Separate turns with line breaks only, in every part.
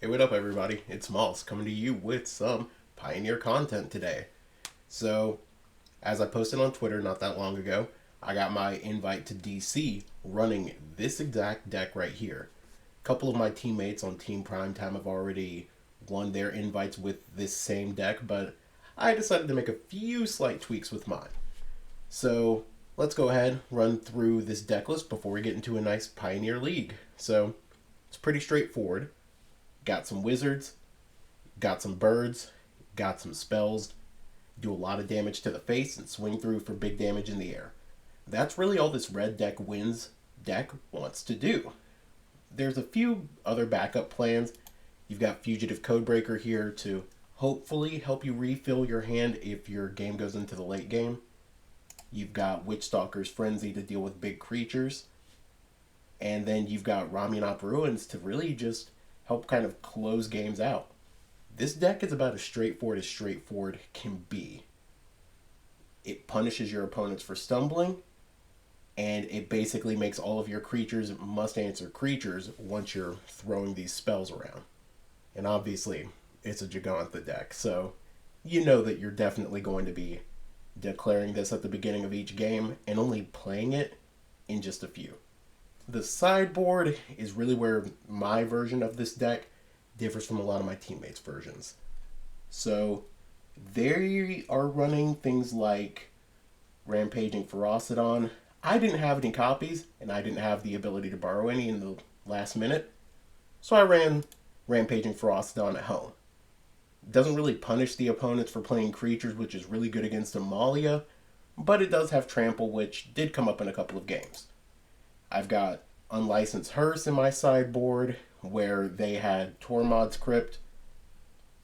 Hey, what up, everybody? It's Moss coming to you with some Pioneer content today. So, as I posted on Twitter not that long ago, I got my invite to DC running this exact deck right here. A couple of my teammates on Team Primetime have already won their invites with this same deck, but I decided to make a few slight tweaks with mine. So, let's go ahead run through this deck list before we get into a nice Pioneer League. So, it's pretty straightforward. Got some wizards, got some birds, got some spells, do a lot of damage to the face, and swing through for big damage in the air. That's really all this red deck wins deck wants to do. There's a few other backup plans. You've got Fugitive Codebreaker here to hopefully help you refill your hand if your game goes into the late game. You've got Witchstalker's Frenzy to deal with big creatures. And then you've got Ramunap Ruins to really just help kind of close games out. This deck is about as straightforward can be. It punishes your opponents for stumbling, and it basically makes all of your creatures must-answer creatures once you're throwing these spells around. And obviously, it's a Gigantha deck, so you know that you're definitely going to be declaring this at the beginning of each game and only playing it in just a few. The sideboard is really where my version of this deck differs from a lot of my teammates' versions. So they are running things like Rampaging Ferocidon. I didn't have any copies, and I didn't have the ability to borrow any in the last minute, so I ran Rampaging Ferocidon at home. It doesn't really punish the opponents for playing creatures, which is really good against Amalia, but it does have Trample, which did come up in a couple of games. I've got Unlicensed Hearse in my sideboard, where they had Tormod's Crypt.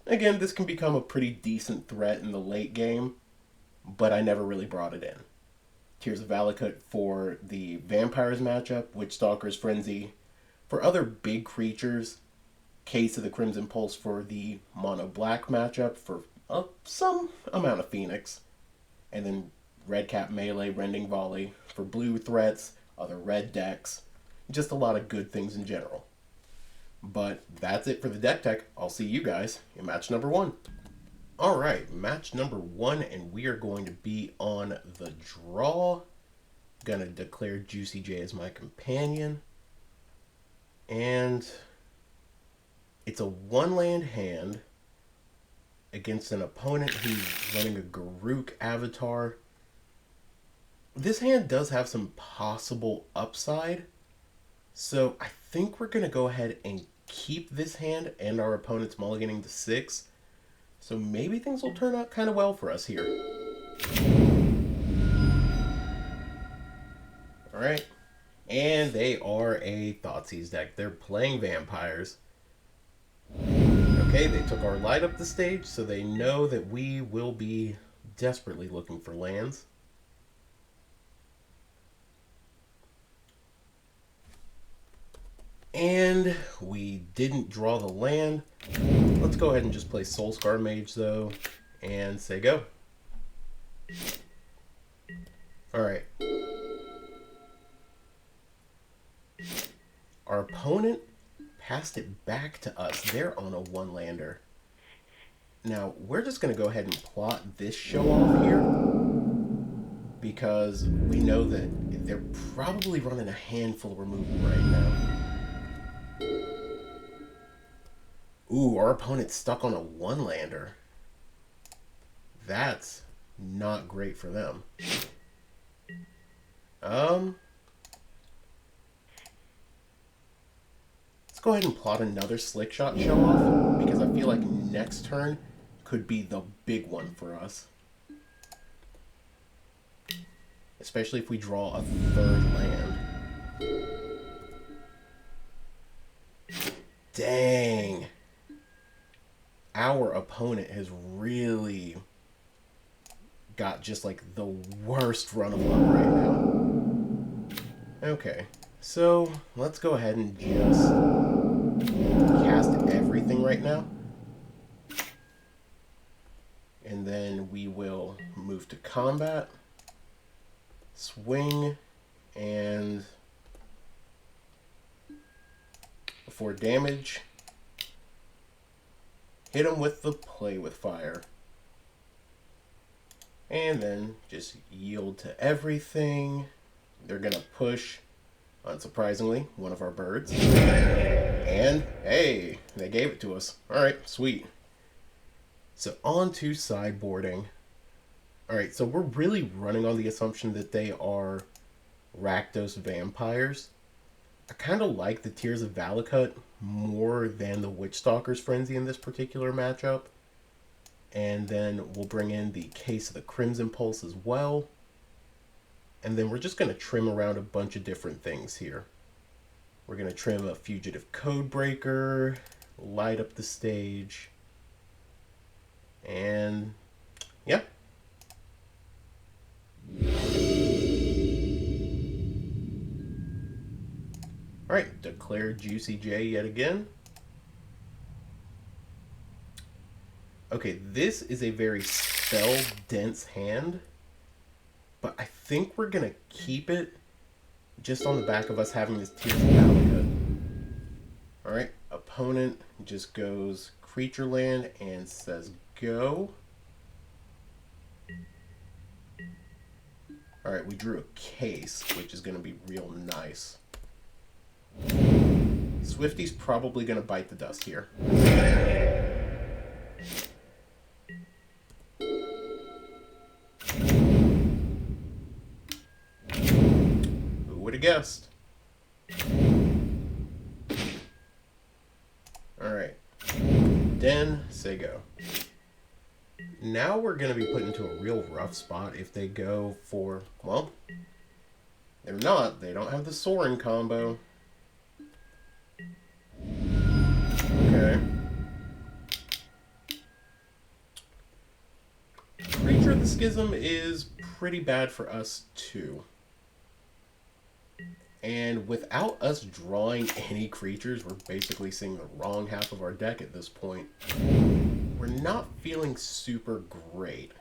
Again, this can become a pretty decent threat in the late game, but I never really brought it in. Tears of Valakut for the Vampires matchup, Witchstalker's Frenzy for other big creatures, Case of the Crimson Pulse for the Mono Black matchup for some amount of Phoenix, and then Redcap Melee Rending Volley for blue threats, other red decks, just a lot of good things in general. But that's it for the deck tech. I'll see you guys in match number 1. Alright, match number 1, and we are going to be on the draw. Gonna declare Juicy J as my companion. And it's a 1-land hand against an opponent who's running a Garruk avatar. This hand does have some possible upside, so I think we're going to go ahead and keep this hand and our opponent's mulliganing to 6, so maybe things will turn out kind of well for us here. Alright, and they are a Thoughtseize deck. They're playing vampires. Okay, they took our light up the stage, so they know that we will be desperately looking for lands. And we didn't draw the land. Let's go ahead and just play Soulscar Mage, though, and say go. Alright. Our opponent passed it back to us. They're on a 1-lander. Now, we're just going to go ahead and plot this show off here, because we know that they're probably running a handful of removal right now. Ooh, our opponent's stuck on a 1-lander. That's not great for them. Let's go ahead and plot another Slickshot show off, because I feel like next turn could be the big one for us. Especially if we draw a 3rd land. Dang. Our opponent has really got just like the worst run of luck right now. Okay, so let's go ahead and just cast everything right now. And then we will move to combat, swing, and for damage, hit them with the play with fire. And then just yield to everything. They're going to push, unsurprisingly, one of our birds. And, hey, they gave it to us. Alright, sweet. So on to sideboarding. Alright, so we're really running on the assumption that they are Rakdos vampires. I kind of like the Tears of Valakut more than the Witchstalker's Frenzy in this particular matchup. And then we'll bring in the Case of the Crimson Pulse as well. And then we're just going to trim around a bunch of different things here. We're going to trim a Fugitive Codebreaker, light up the stage, and yeah. Alright, declare Juicy J yet again. Okay, this is a very spell-dense hand, but I think we're going to keep it just on the back of us having this Tears of Valakut. Alright, opponent just goes creature land and says go. Alright, we drew a Case, which is going to be real nice. Swifty's probably going to bite the dust here. Who would have guessed? Alright. Den, say go. Now we're going to be put into a real rough spot if they go for, well, they're not. They don't have the Soaring combo. Okay. Creature of the Schism is pretty bad for us too. And without us drawing any creatures, we're basically seeing the wrong half of our deck at this point. We're not feeling super great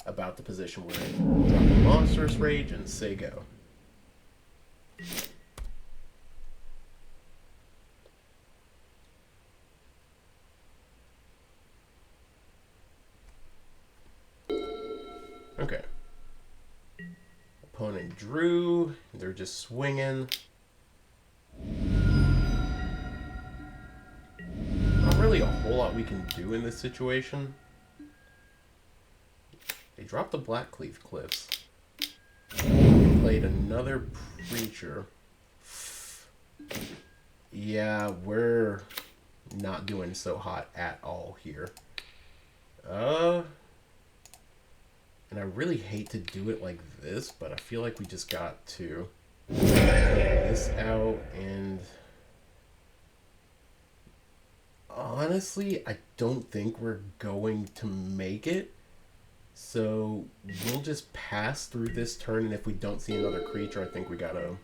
about the position we're in. Drop the Monstrous Rage and say go. Okay. Opponent drew. They're just swinging. Not really a whole lot we can do in this situation. They dropped the Blackcleave Cliffs. They played another creature. Yeah, we're not doing so hot at all here. And I really hate to do it like this, but I feel like we just got to put this out, and honestly, I don't think we're going to make it. So we'll just pass through this turn, and if we don't see another creature, I think we gotta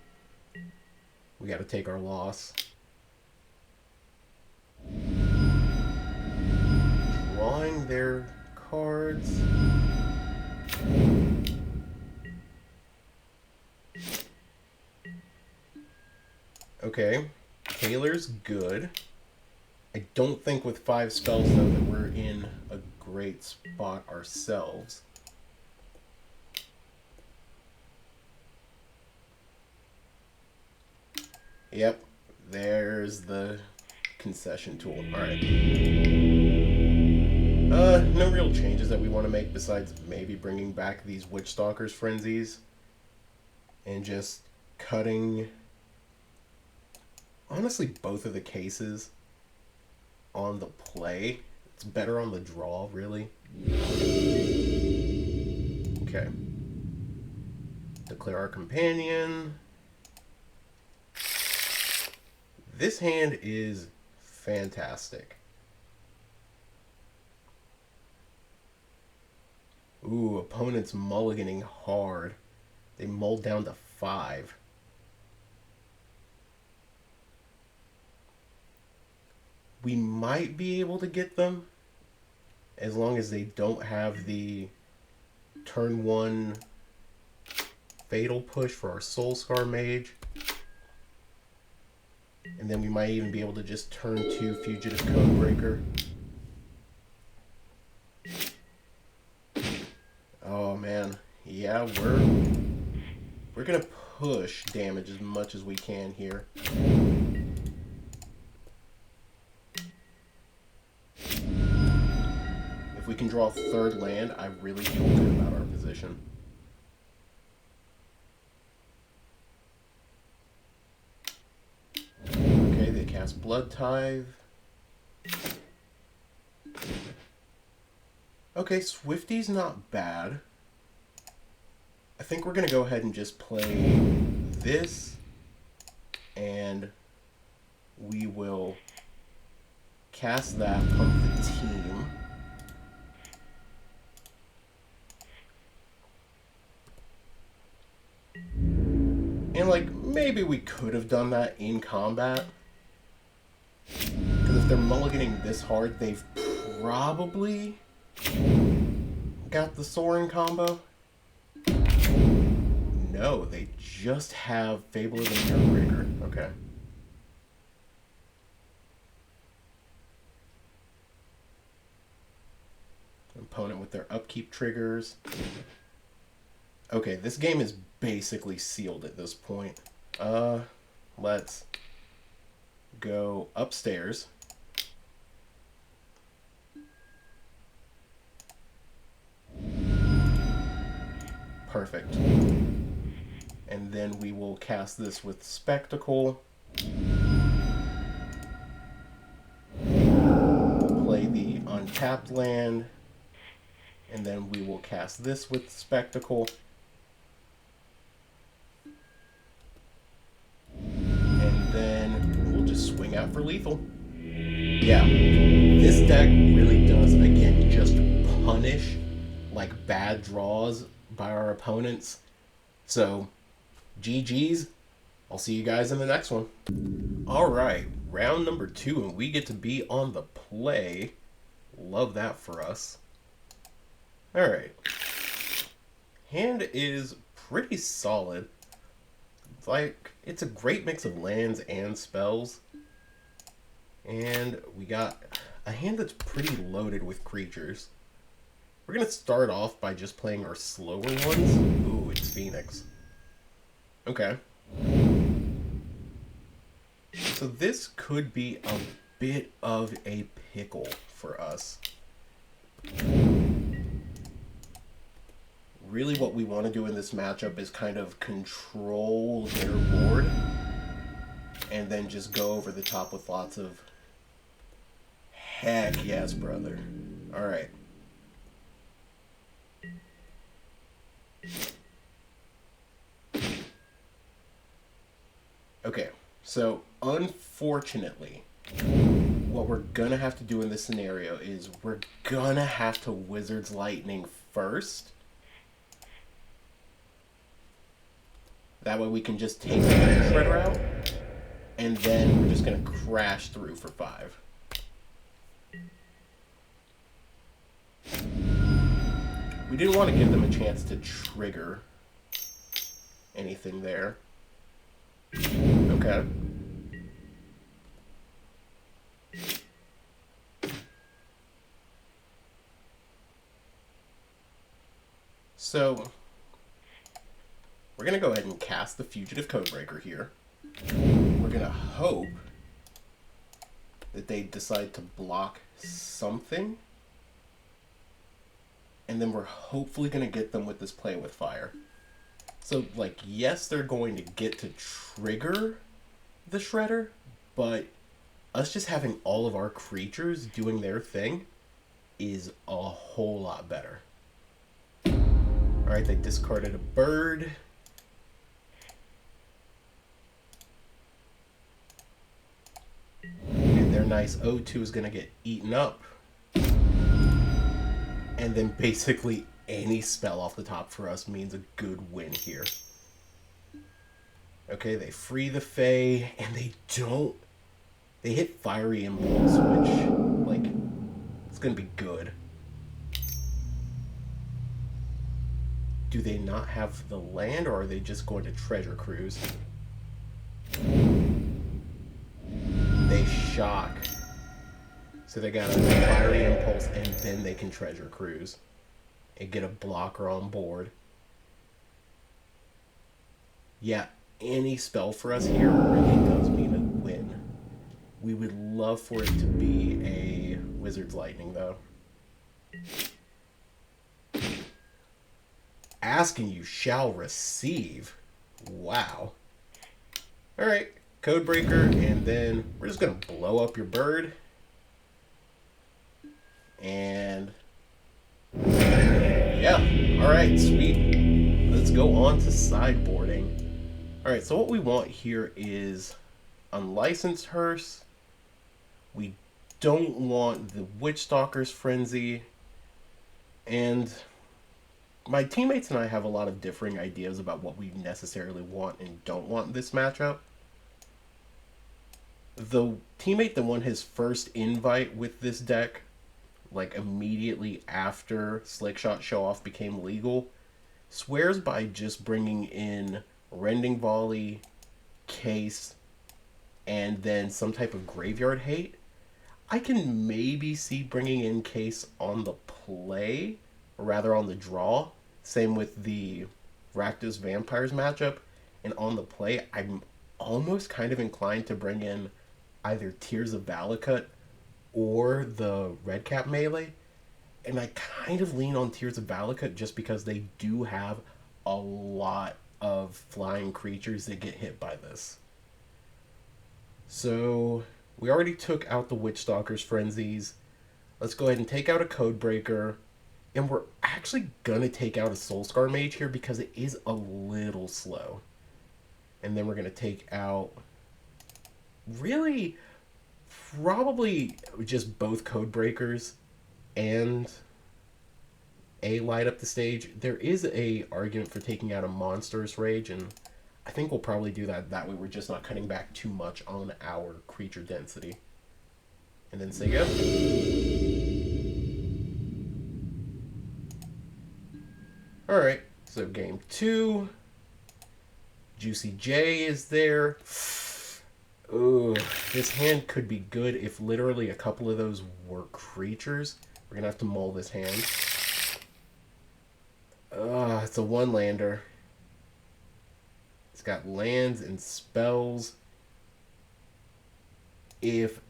take our loss. Drawing their cards. Okay, Taylor's good. I don't think with 5 spells, though, that we're in a great spot ourselves. Yep, there's the concession tool. Alright. No real changes that we want to make besides maybe bringing back these Witchstalker's Frenzies and just cutting, honestly, both of the cases on the play. It's better on the draw, really. Okay. Declare our companion. This hand is fantastic. Ooh, opponent's mulliganing hard. They mulled down to 5. We might be able to get them as long as they don't have the turn 1 fatal push for our Soulscar Mage. And then we might even be able to just turn 2 Fugitive Codebreaker. man. Yeah, we're gonna push damage as much as we can here. If we can draw a third land, I really feel good about our position. Okay, they cast Blood Tithe. Okay, Swifty's not bad. I think we're going to go ahead and just play this, and we will cast that, pump the team. And, like, maybe we could have done that in combat. Because if they're mulliganing this hard, they've probably got the Soaring combo. No, they just have Fable of the Mirror. Okay. Opponent with their upkeep triggers. Okay, this game is basically sealed at this point. Let's go upstairs. Perfect. And then we will cast this with Spectacle. Play the untapped land. And then we will cast this with Spectacle. And then we'll just swing out for lethal. Yeah, this deck really does, again, just punish like bad draws by our opponents. So, GG's. I'll see you guys in the next one. Alright, round number 2, and we get to be on the play. Love that for us. Alright. Hand is pretty solid. It's like, it's a great mix of lands and spells. And we got a hand that's pretty loaded with creatures. We're going to start off by just playing our slower ones. Ooh, it's Phoenix. Okay. So this could be a bit of a pickle for us. Really what we want to do in this matchup is kind of control their board and then just go over the top with lots of heck yes, brother. Alright. Okay, so unfortunately, what we're gonna have to do in this scenario is we're gonna have to Wizard's Lightning first. That way we can just take the Shredder out, and then we're just gonna crash through for 5. We didn't want to give them a chance to trigger anything there. Okay. So, we're going to go ahead and cast the Fugitive Codebreaker here. We're going to hope that they decide to block something. And then we're hopefully going to get them with this Play with Fire. So, like, yes, they're going to get to trigger the Shredder, but us just having all of our creatures doing their thing is a whole lot better. Alright, they discarded a bird. And their nice O2 is going to get eaten up. And then basically any spell off the top for us means a good win here. Okay, they free the Fae, and they don't... They hit Fiery Impulse, which, like, it's gonna be good. Do they not have the land, or are they just going to Treasure Cruise? They shock. So they got a Fiery Impulse, and then they can Treasure Cruise. and get a blocker on board. Yeah, any spell for us here really does mean a win. We would love for it to be a Wizard's Lightning, though. Ask and you shall receive. Wow. Alright, Codebreaker, and then we're just going to blow up your bird. And yeah, alright, sweet. Let's go on to sideboarding. Alright, so what we want here is Unlicensed Hearse. We don't want the Witchstalker's Frenzy. And my teammates and I have a lot of differing ideas about what we necessarily want and don't want in this matchup. The teammate that won his first invite with this deck, like immediately after Slickshot Show-Off became legal, swears by just bringing in Rending Volley, Case, and then some type of Graveyard Hate. I can maybe see bringing in Case on the play, or rather on the draw. Same with the Rakdos Vampires matchup. And on the play, I'm almost kind of inclined to bring in either Tears of Valakut or the Redcap melee. And I kind of lean on Tears of Valakut just because they do have a lot of flying creatures that get hit by this. So we already took out the Witchstalker's Frenzies. Let's go ahead and take out a Codebreaker. And we're actually going to take out a Soulscar Mage here because it is a little slow. And then we're going to take out really probably just both Codebreakers and a Light Up the Stage. There is a argument for taking out a Monstrous Rage, and I think we'll probably do that. That way we're just not cutting back too much on our creature density. And then say go. Alright, so game 2. Juicy J is there. Ooh, this hand could be good if literally a couple of those were creatures. We're going to have to mull this hand. It's a one-lander. It's got lands and spells. If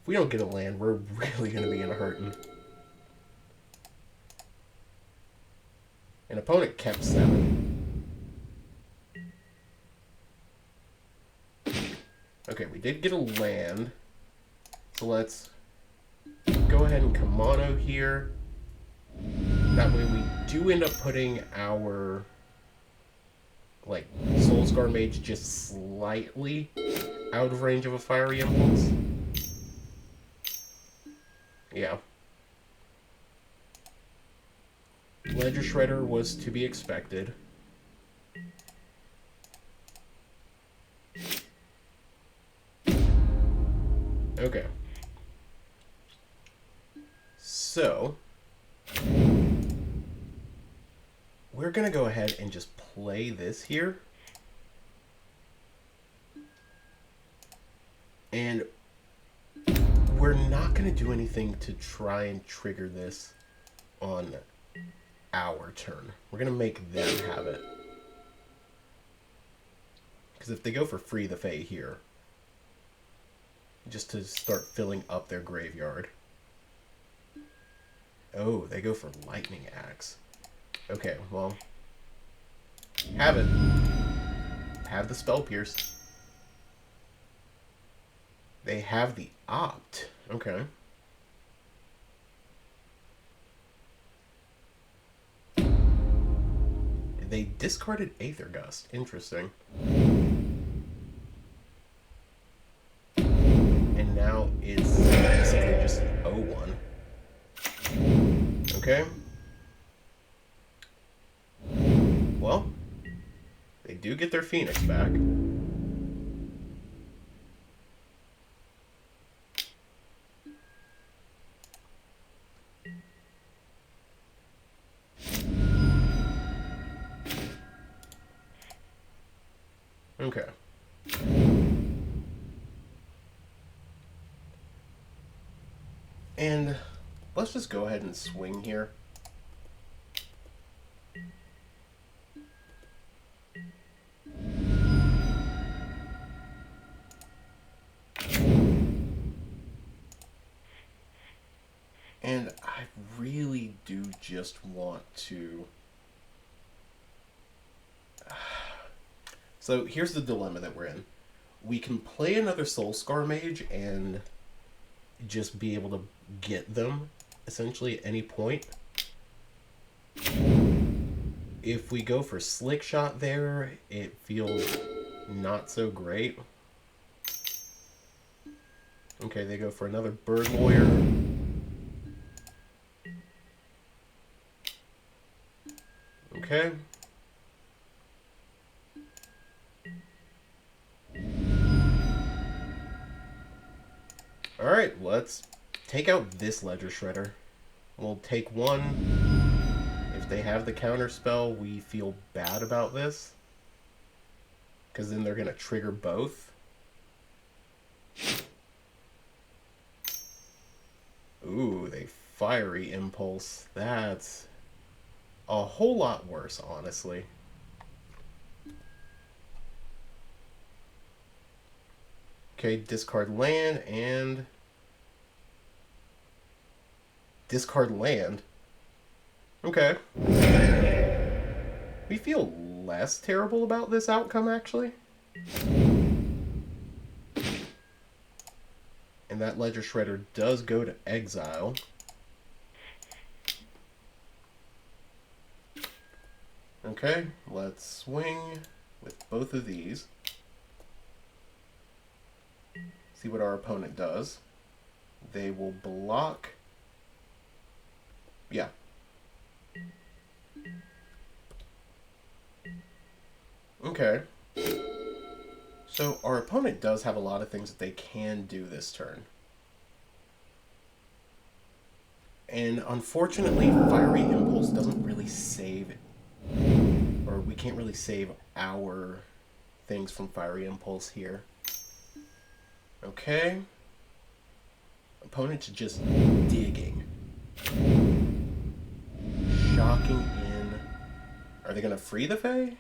we don't get a land, we're really going to be in a hurting. An opponent kept 7. Okay, we did get a land. So let's go ahead and Kamano here. That way we do end up putting our Soulscar Mage just slightly out of range of a Fiery Impulse. Yeah. Ledger Shredder was to be expected. Okay. So we're going to go ahead and just play this here. And we're not going to do anything to try and trigger this on our turn. We're going to make them have it. Because if they go for Free the Fae here, just to start filling up their graveyard. Oh, they go for Lightning Axe. Okay, well, have it. Have the Spell Pierce. They have the Opt. Okay. They discarded Aether Gust. Interesting. And now it's basically just an 0-1. Okay. Well, they do get their Phoenix back. Okay. And let's just go ahead and swing here. And I really do just want to... So here's the dilemma that we're in. We can play another Soulscar Mage and just be able to get them, essentially, at any point. If we go for Slickshot there, it feels not so great. Okay, they go for another Bird Lawyer. Okay. Alright, let's take out this Ledger Shredder. We'll take one. If they have the counter spell, we feel bad about this, because then they're going to trigger both. Ooh, they Fiery Impulse. That's a whole lot worse, honestly. Okay, discard land and... discard land. Okay. We feel less terrible about this outcome, actually. And that Ledger Shredder does go to exile. Okay, let's swing with both of these. See what our opponent does. They will block. Yeah. Okay. So our opponent does have a lot of things that they can do this turn. And unfortunately, Fiery Impulse doesn't really save it. Or we can't really save our things from Fiery Impulse here. Okay. Opponent's just digging. Shocking in. Are they going to free the Fae?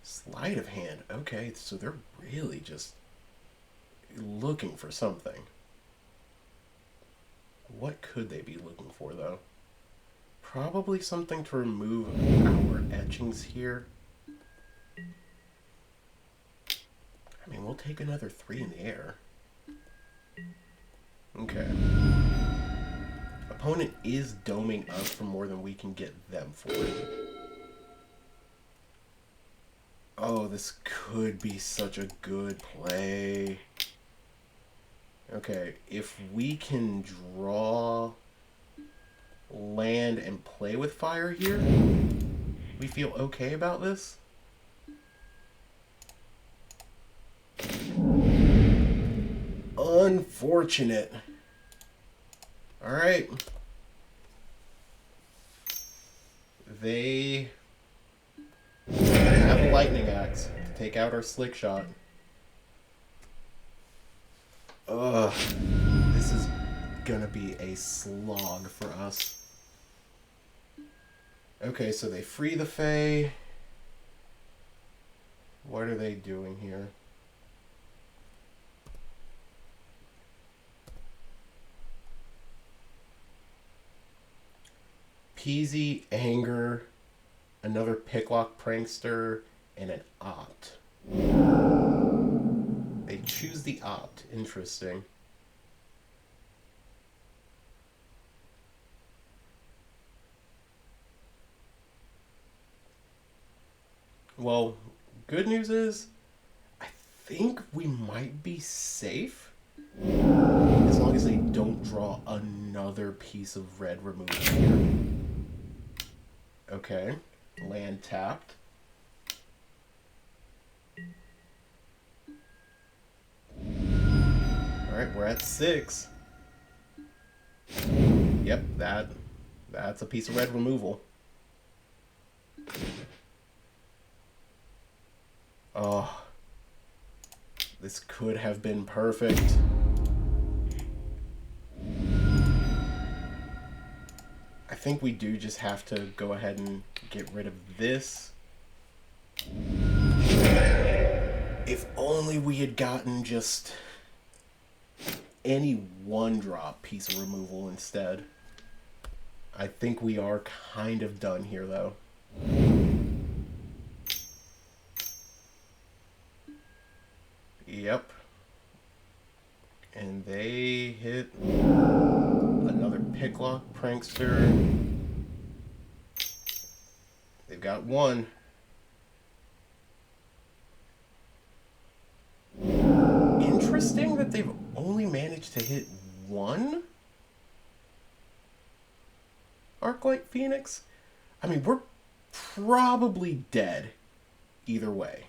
Sleight of hand. Okay, so they're really just looking for something. What could they be looking for, though? Probably something to remove our etchings here. I mean, we'll take another 3 in the air. Okay. Opponent is doming us for more than we can get them for. Oh, this could be such a good play. Okay, if we can draw land and play with fire here, we feel okay about this. Unfortunate. Alright. They have a lightning axe to take out our Slickshot. Ugh. This is gonna be a slog for us. Okay, so they free the Fae. What are they doing here? Peasy, Anger, another Picklock Prankster, and an Opt. They choose the Opt. Interesting. Well, good news is, I think we might be safe. As long as they don't draw another piece of red removal here. Okay, land tapped. Alright, we're at 6. Yep, that's a piece of red removal. Oh, this could have been perfect. think we do just have to go ahead and get rid of this. If only we had gotten just any one drop piece of removal instead. I think we are kind of done here though. Yep. And they hit another Picklock Prankster. They've got one. Interesting that they've only managed to hit one Arclight Phoenix. I mean, we're probably dead either way.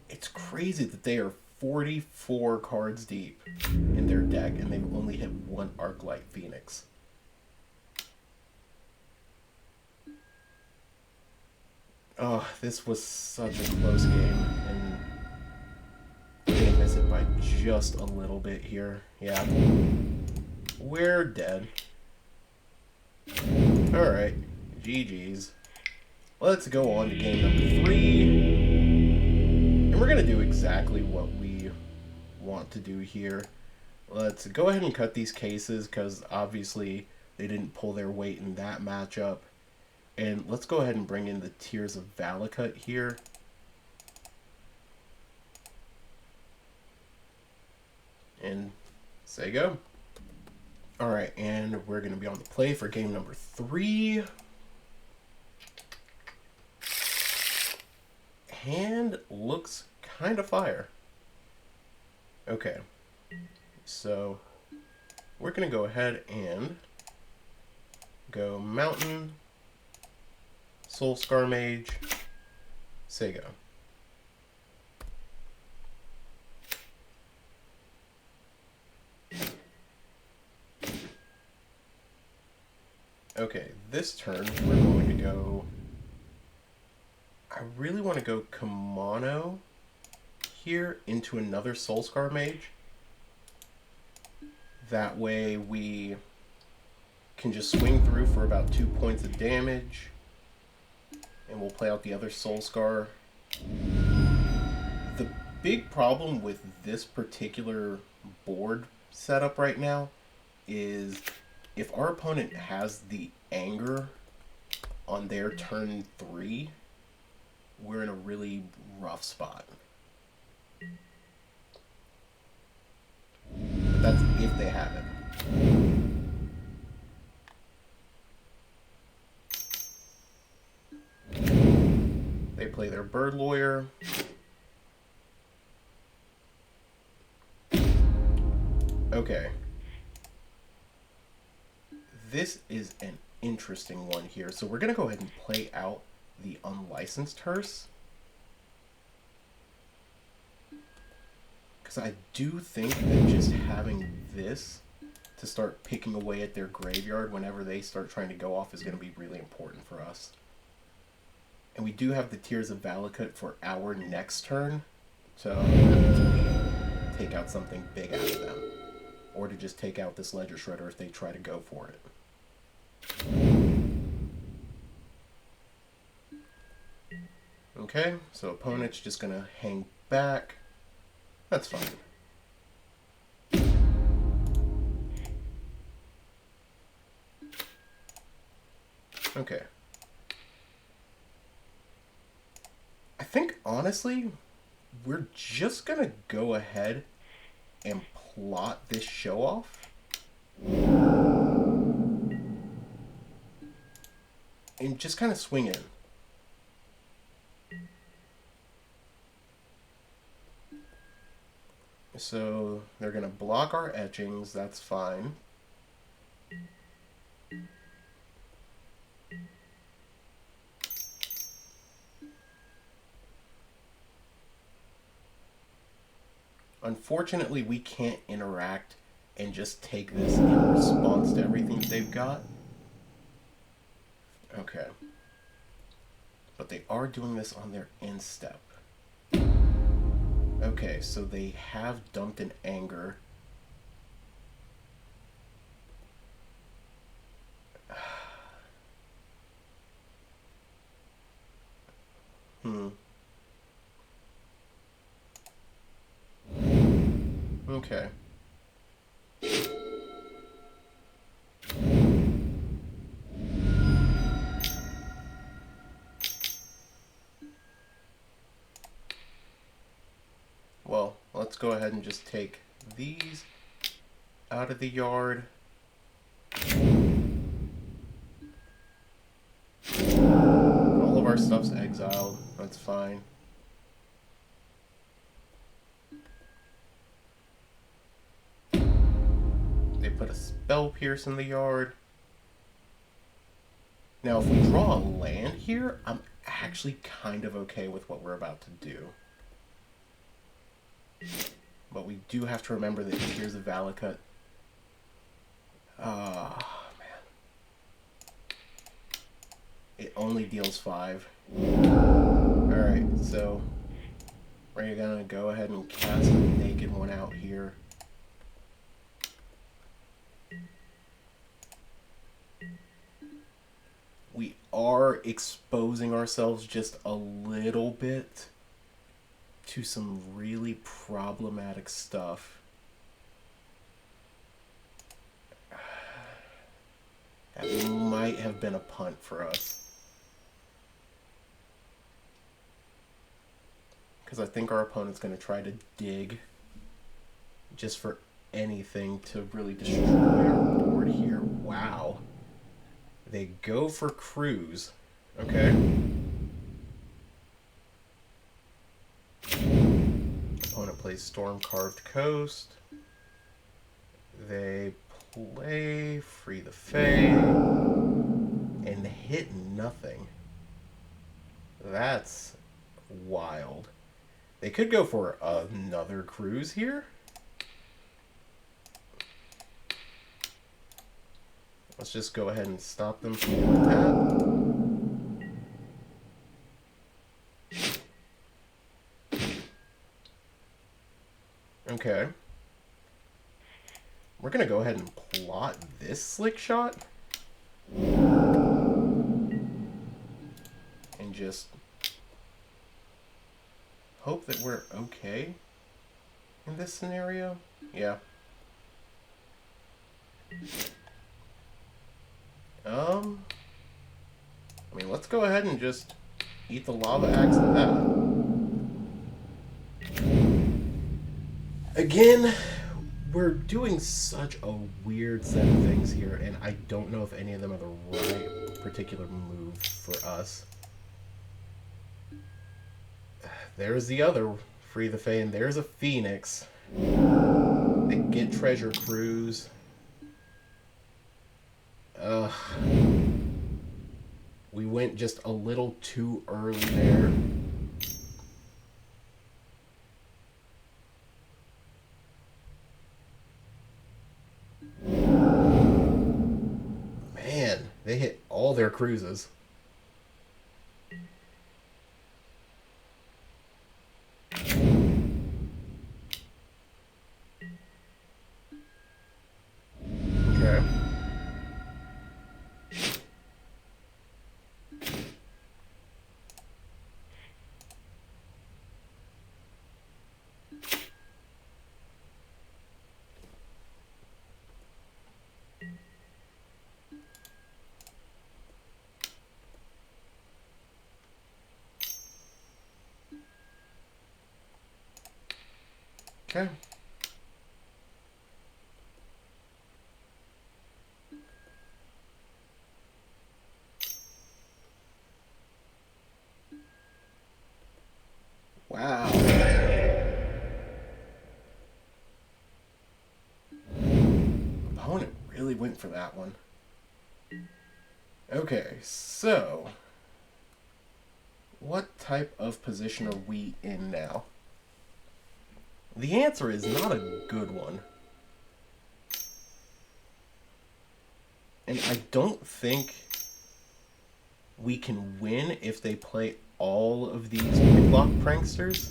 It's crazy that they are 44 cards deep in their deck and they've only hit one Arclight Phoenix. Oh, this was such a close game, and they miss it by just a little bit here. Yeah, we're dead. Alright, GG's. Let's go on to game number 3. And we're going to do exactly what we want to do here. Let's go ahead and cut these cases, because obviously they didn't pull their weight in that matchup. And let's go ahead and bring in the Tears of Valakut here. And say go. Alright, and we're going to be on the play for game number 3. Hand looks kind of fire. Okay. So, we're going to go ahead and go Mountain, Soulscar Mage, say go. Okay, this turn we're going to go... I really want to go Kimono here into another Soulscar Mage. That way we can just swing through for about 2 points of damage. And we'll play out the other Soulscar. The big problem with this particular board setup right now is if our opponent has the Anger on their turn 3, we're in a really rough spot. But that's if they have it. They play their Bird Lawyer. Okay. This is an interesting one here. So we're going to go ahead and play out the Unlicensed Hearse. Because I do think that just having this to start picking away at their graveyard whenever they start trying to go off is going to be really important for us. And we do have the Tears of Valakut for our next turn, so that means we take out something big out of them. Or to just take out this Ledger Shredder if they try to go for it. Okay, so opponent's just going to hang back. That's fine. Okay. I think, honestly, we're just going to go ahead and plot this show off. And just kind of swing in. So they're going to block our etchings, that's fine. Unfortunately, we can't interact and just take this in response to everything that they've got. Okay. But they are doing this on their end step. Okay, so they have dumped an Anger. Okay. Well, let's go ahead and just take these out of the yard. All of our stuff's exiled. That's fine. They put a spell pierce in the yard. Now, if we draw a land here, I'm actually kind of okay with what we're about to do. But we do have to remember that here's a Valakut. Ah, man. It only deals 5. Alright, so we're gonna go ahead and cast a naked one out here. We are exposing ourselves just a little bit to some really problematic stuff. That might have been a punt for us. Because I think our opponent's going to try to dig just for anything to really destroy our board here. Wow. They go for Cruise. Okay. Opponent plays Storm Carved Coast. They play Free the Fae. And hit nothing. That's wild. They could go for another Cruise here. Let's just go ahead and stop them from doing that. Okay. We're going to go ahead and plot this Slickshot. And just hope that we're okay in this scenario. Yeah. I mean, let's go ahead and just eat the lava axe of that. Again, we're doing such a weird set of things here, and I don't know if any of them are the right particular move for us. There's the other Free the Fae, and there's a Phoenix. They get Treasure Cruise. We went just a little too early there. Man, they hit all their cruises. Okay. Okay. Wow. Opponent really went for that one. Okay, so what type of position are we in now? The answer is not a good one. And I don't think we can win if they play all of these picklock pranksters.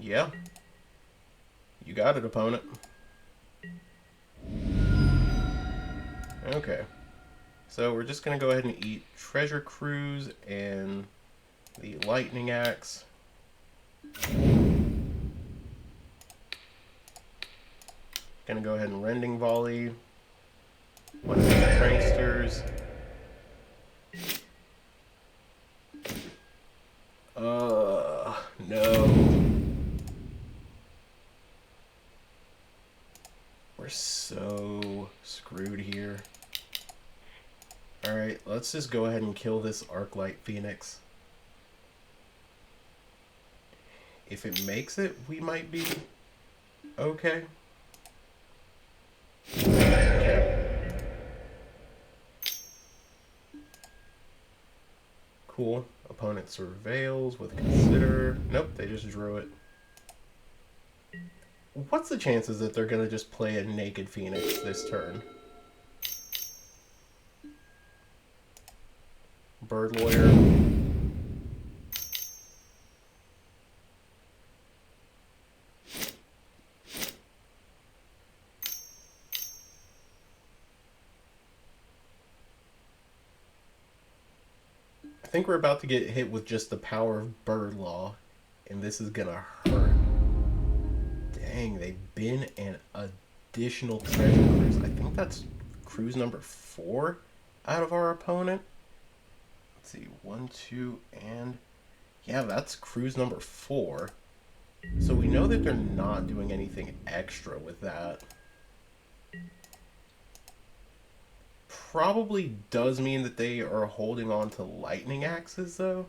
Yeah. got it, opponent. Okay. So we're just going to go ahead and eat Treasure Cruise and the Lightning Axe. Gonna go ahead and Rending Volley. One of the Pranksters. No. We're so screwed here. Alright, let's just go ahead and kill this Arclight Phoenix. If it makes it, we might be okay. Okay. Cool. Opponent surveils with Consider. Nope, they just drew it. What's the chances that they're going to just play a Naked Phoenix this turn? Bird Lawyer. I think we're about to get hit with just the power of Bird Law, and this is gonna hurt. Dang, they bin an additional Treasure Cruise. I think that's cruise number 4 out of our opponent. Let's see, 1, 2, and yeah, that's cruise number 4. So we know that they're not doing anything extra with that. Probably does mean that they are holding on to Lightning Axes, though.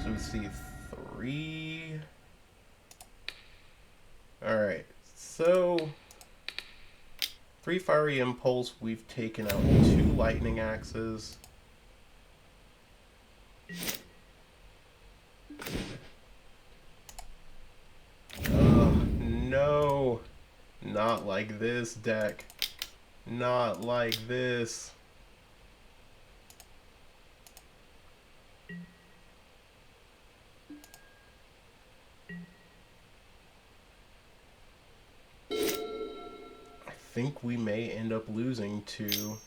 So we see 3. Alright, so 3 Fiery Impulse. We've taken out 2 Lightning Axes. No. Not like this deck. Not like this. I think we may end up losing to...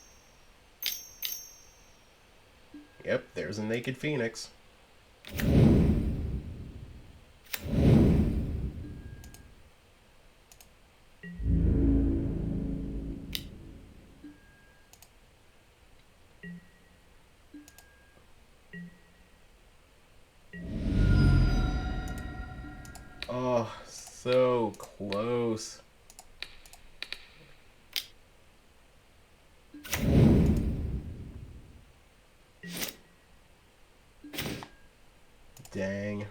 Yep, there's a Naked Phoenix. Oh, so close. Dang.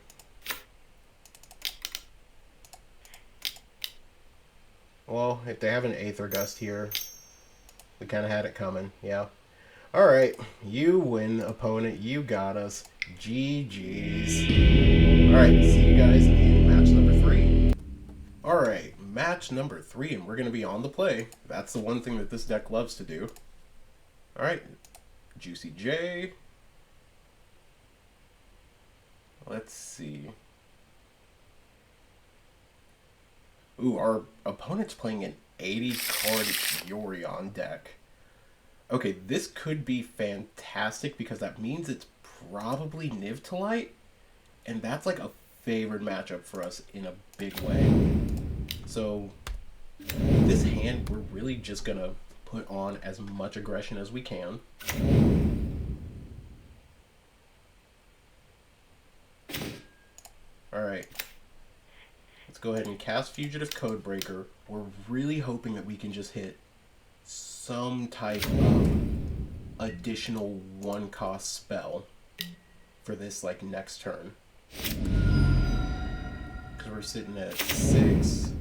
Well, if they have an Aether Gust here, we kind of had it coming, yeah. Alright, you win, opponent. You got us. GG's. Alright, see you guys in match number 3. Alright, match number 3, and we're going to be on the play. That's the one thing that this deck loves to do. Alright, Juicy J. Let's see. Ooh, our opponent's playing an 80-card Yorion deck. Okay, this could be fantastic because that means it's probably Niv-to-Light, and that's like a favored matchup for us in a big way. So this hand, we're really just gonna put on as much aggression as we can. Alright. Let's go ahead and cast Fugitive Codebreaker. We're really hoping that we can just hit some type of additional 1-cost spell for this like next turn. Because we're sitting at 6.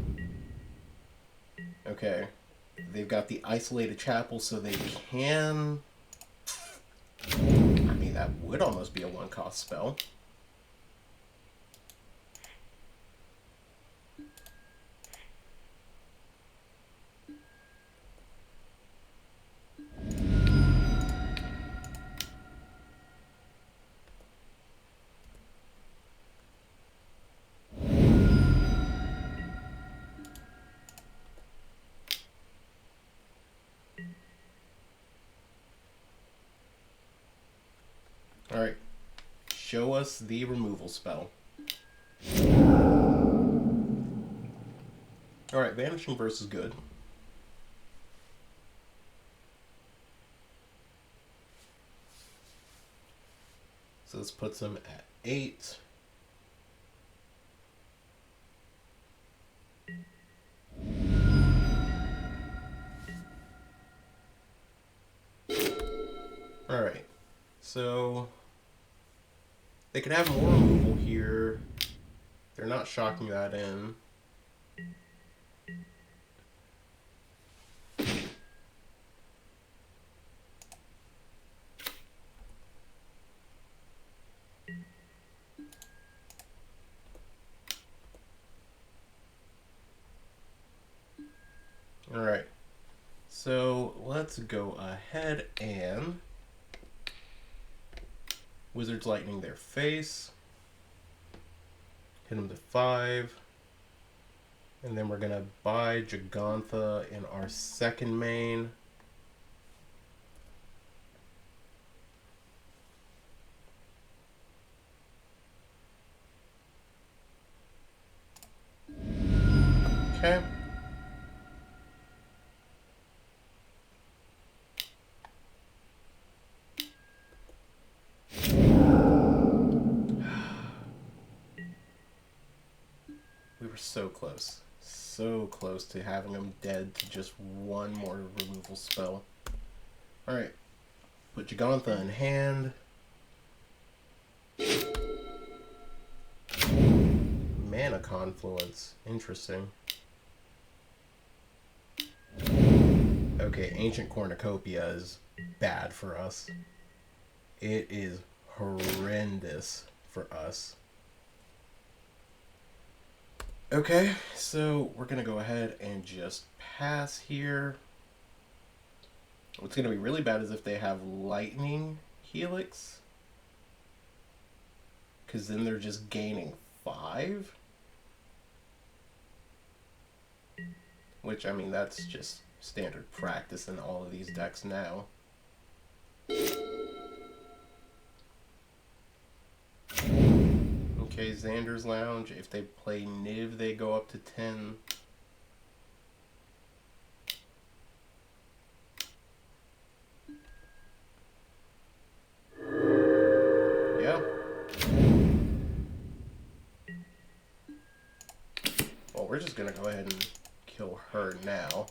Okay. They've got the Isolated Chapel, so they can... I mean, that would almost be a 1-cost spell. show us the removal spell. Alright, Vanishing Verse is good. So this puts him at 8. Alright, so they could have more removal here. They're not shocking that in. Alright, so let's go ahead and Wizard's Lightning their face. Hit them to 5. And then we're going to buy Jegantha in our second main. Okay. We were so close. So close to having him dead to just one more removal spell. Alright. Put Jegantha in hand. Mana Confluence. Interesting. Okay, Ancient Cornucopia is bad for us. It is horrendous for us. Okay, so we're going to go ahead and just pass here. What's going to be really bad is if they have Lightning Helix. Because then they're just gaining 5. Which, I mean, that's just standard practice in all of these decks now. Okay, Xander's Lounge. If they play Niv, they go up to 10. Yeah. Well, we're just gonna go ahead and kill her now.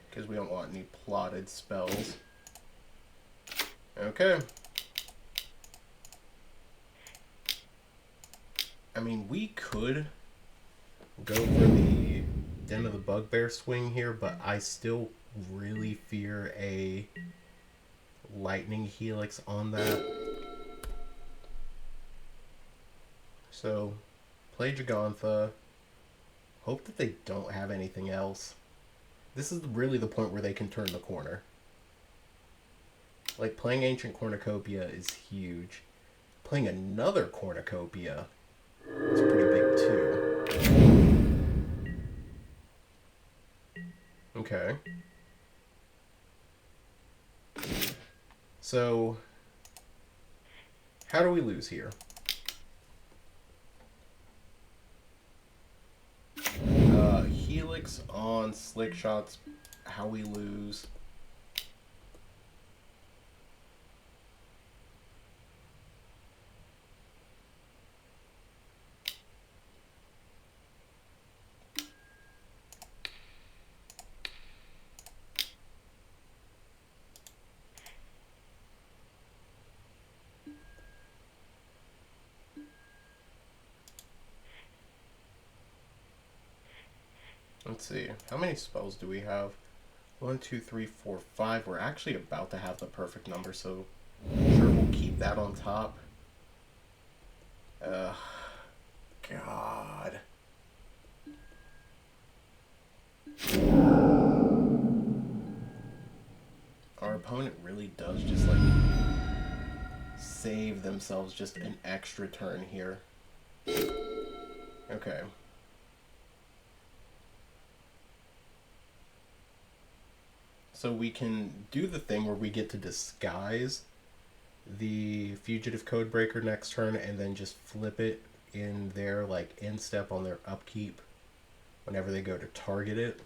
Because we don't want any plotted spells. Okay. I mean, we could go for the Den of the Bugbear swing here, but I still really fear a Lightning Helix on that. So, play Jegantha. Hope that they don't have anything else. This is really the point where they can turn the corner. Like, playing Ancient Cornucopia is huge. Playing another Cornucopia is pretty big too. Okay. So, how do we lose here? Helix on Slickshot's how we lose. Let's see, how many spells do we have? 1, 2, 3, 4, 5. We're actually about to have the perfect number, so I'm sure we'll keep that on top. God. Our opponent really does just, like, save themselves just an extra turn here. Okay. So we can do the thing where we get to disguise the Fugitive Codebreaker next turn and then just flip it in their like end step on their upkeep whenever they go to target it.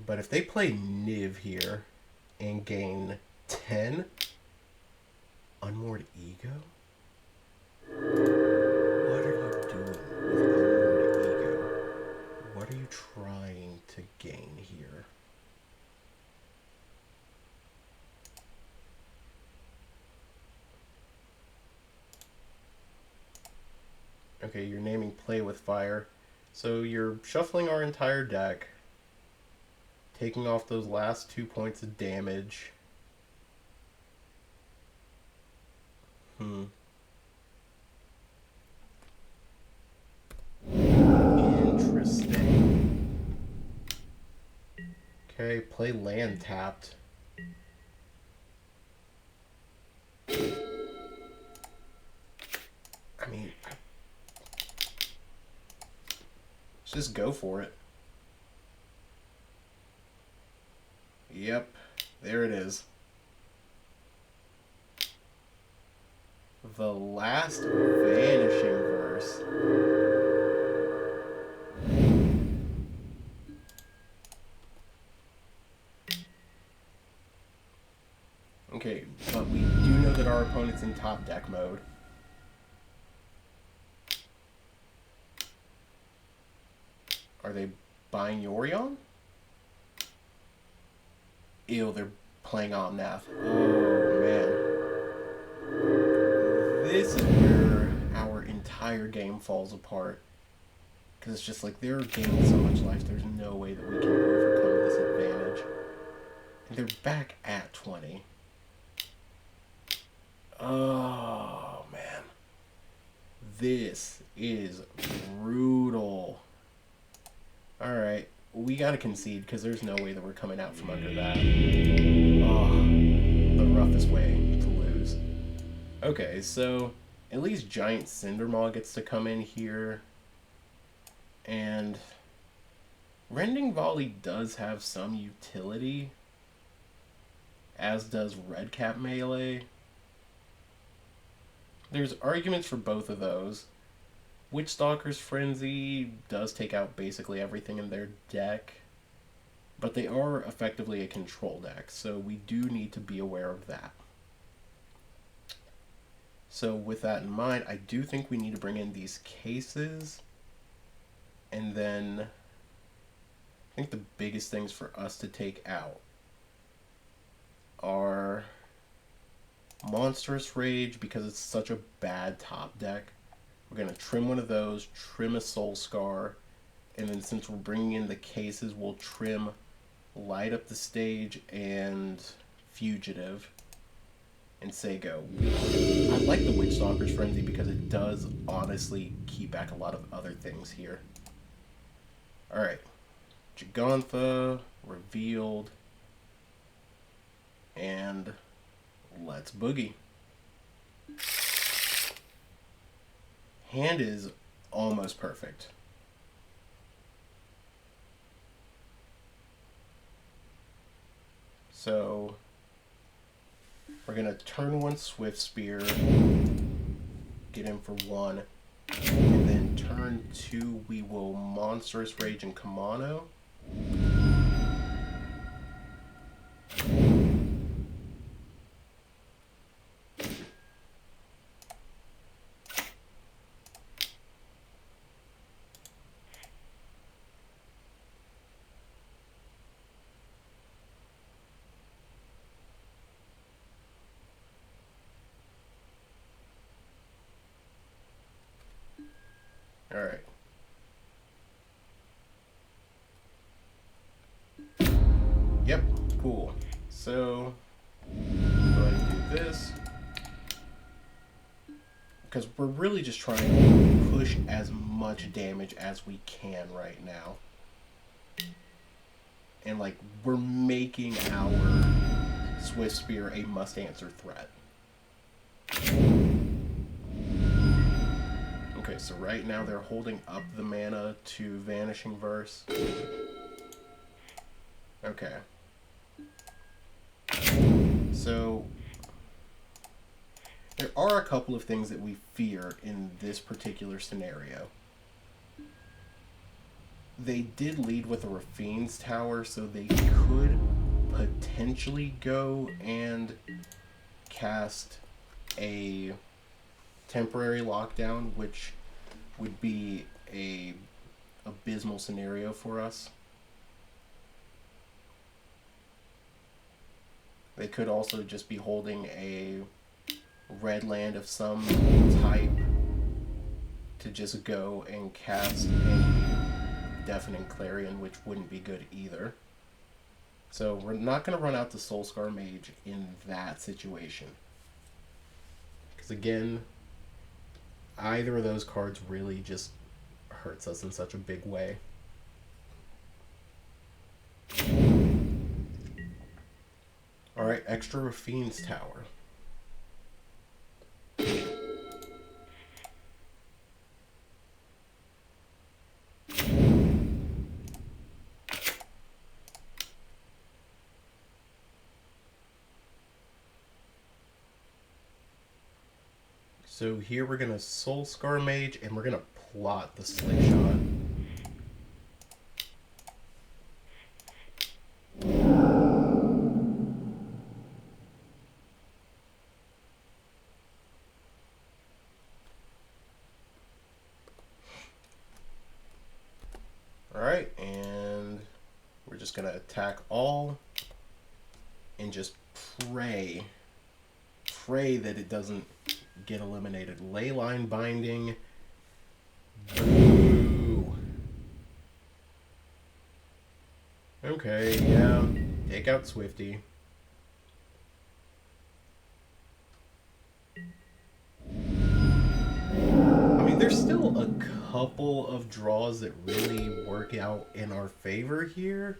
But if they play Niv here and gain 10 Unmoored Ego, what are you doing with Unmoored Ego? What are you trying to gain here? Okay, you're naming Play with Fire. So you're shuffling our entire deck, taking off those last 2 points of damage. Interesting. Okay, play land tapped. I mean, let's just go for it. Yep, there it is. The last vanishing verse. Okay, but we do know that our opponent's in top deck mode. Are they buying Yorion? Ew, they're playing Omnath. Oh, man. This is where our entire game falls apart. Because it's just like, they're gaining so much life, there's no way that we can overcome this advantage. And they're back at 20. Oh, man. This is brutal. Alright, we gotta concede because there's no way that we're coming out from under that. Oh, the roughest way to lose. Okay, so at least Giant Cindermaw gets to come in here. And Rending Volley does have some utility, as does Redcap Melee. There's arguments for both of those. Witchstalker's Frenzy does take out basically everything in their deck, but they are effectively a control deck, so we do need to be aware of that. So with that in mind, I do think we need to bring in these cases, and then I think the biggest things for us to take out are Monstrous Rage, because it's such a bad top deck. We're going to trim one of those, trim a Soul Scar, and then since we're bringing in the cases, we'll trim Light Up the Stage and Fugitive and say go. I like the Witchstalker's Frenzy because it does honestly keep back a lot of other things here. Alright, Jegantha, revealed, and let's boogie. Hand is almost perfect. So we're going to turn one Swift Spear, get in for 1, and then turn 2 we will Monstrous Rage and Kamano. Alright. Yep, cool. So, go ahead and do this. Because we're really just trying to push as much damage as we can right now. And, like, we're making our Swift Spear a must-answer threat. Okay, so right now they're holding up the mana to Vanishing Verse. Okay. So, there are a couple of things that we fear in this particular scenario. They did lead with a Raffine's Tower, so they could potentially go and cast a temporary lockdown, which would be a abysmal scenario for us. They could also just be holding a red land of some type to just go and cast a Deafening Clarion, which wouldn't be good either. So we're not going to run out the Soulscar Mage in that situation. Because again, either of those cards really just hurts us in such a big way. Alright, extra Raffine's Tower. So here we're going to Soulscar Mage, and we're going to plot the Slickshot. Alright, and we're just going to attack all and just pray that it doesn't get eliminated. Leyline Binding. Boo. Okay, yeah. Take out Swifty. I mean, there's still a couple of draws that really work out in our favor here.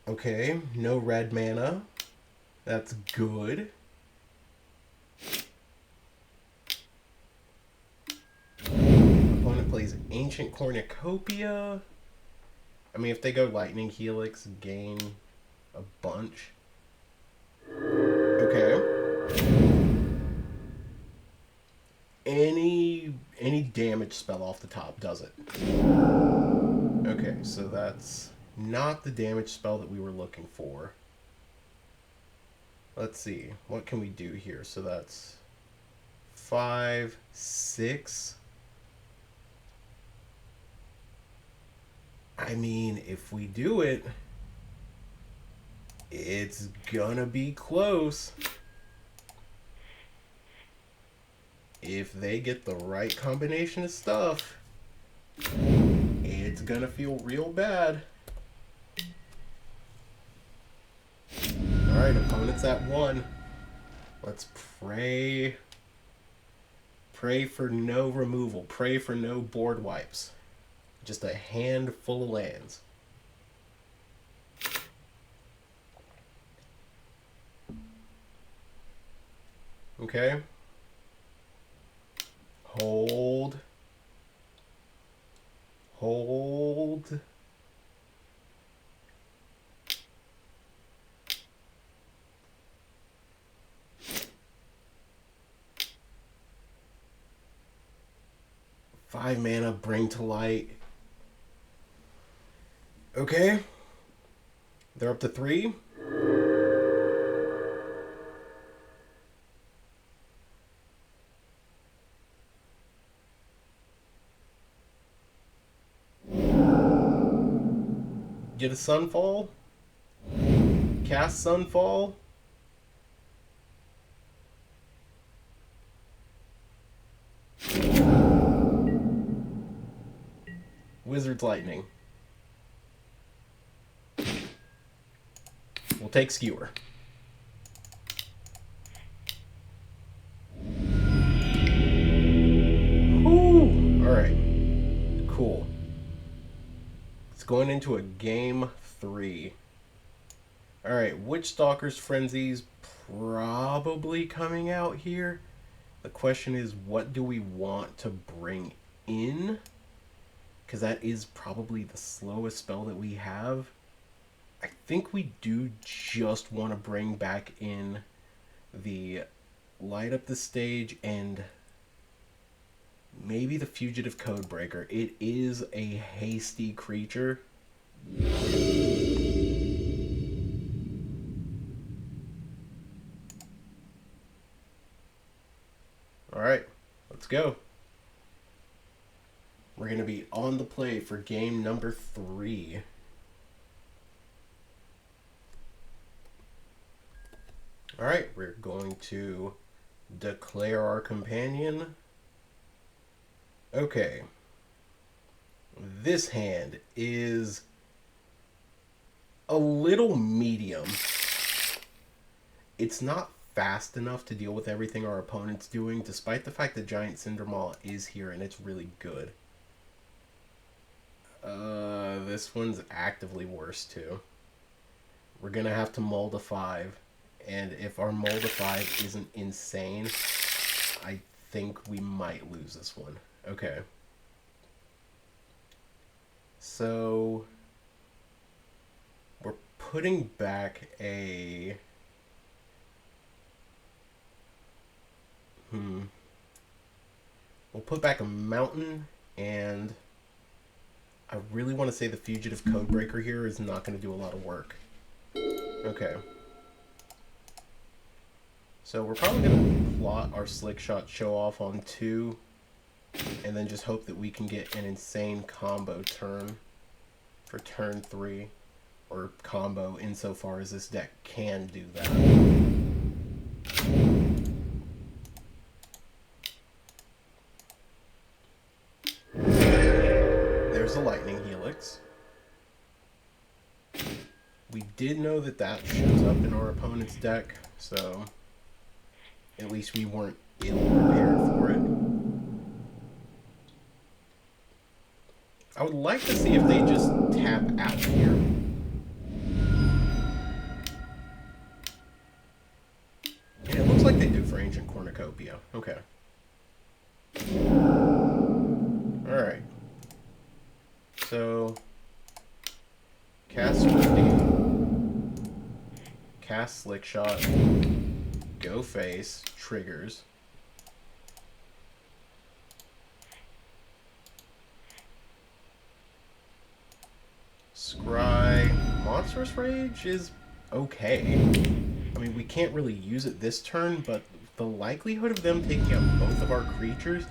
Okay, no red mana. That's good. Opponent plays Ancient Cornucopia. I mean, if they go Lightning Helix, gain a bunch. Okay. Any damage spell off the top does it. Okay, so that's not the damage spell that we were looking for. Let's see. What can we do here? So that's 5, 6. I mean, if we do it, it's gonna be close. If they get the right combination of stuff, it's gonna feel real bad. Alright, opponent's at 1. Let's pray. Pray for no removal. Pray for no board wipes. Just a handful of lands. Okay. Hold. Hold. Five mana, Bring to Light. Okay. They're up to 3. Get a Sunfall. Cast Sunfall. Wizard's Lightning. We'll take Skewer. Whew. Alright. Cool. It's going into a game 3. Alright, Witchstalker's Frenzy's probably coming out here. The question is, what do we want to bring in? because that is probably the slowest spell that we have. I think we do just want to bring back in the light up the stage and maybe the fugitive codebreaker. It is a hasty creature. Alright, let's go. We're going to be on the play for game number 3. Alright, we're going to declare our companion. Okay. This hand is a little medium. It's not fast enough to deal with everything our opponent's doing, despite the fact that Giant Cindermaw is here and it's really good. This one's actively worse too. We're gonna have to mold a 5, and if our mold a 5 isn't insane, I think we might lose this one. Okay. So we're putting back a we'll put back a mountain, and I really want to say the fugitive codebreaker here is not going to do a lot of work. Okay. So we're probably going to plot our Slickshot show off on 2, and then just hope that we can get an insane combo turn for turn 3, or combo insofar as this deck can do that. There's a lightning helix. We did know that that shows up in our opponent's deck, so at least we weren't ill prepared for it. I would like to see if they just tap out here. And it looks like they do for Ancient Cornucopia. Okay. Alright. So, cast Swifty, cast Slickshot, go face, triggers. Scry, Monstrous Rage is okay. I mean, we can't really use it this turn, but the likelihood of them taking out both of our creatures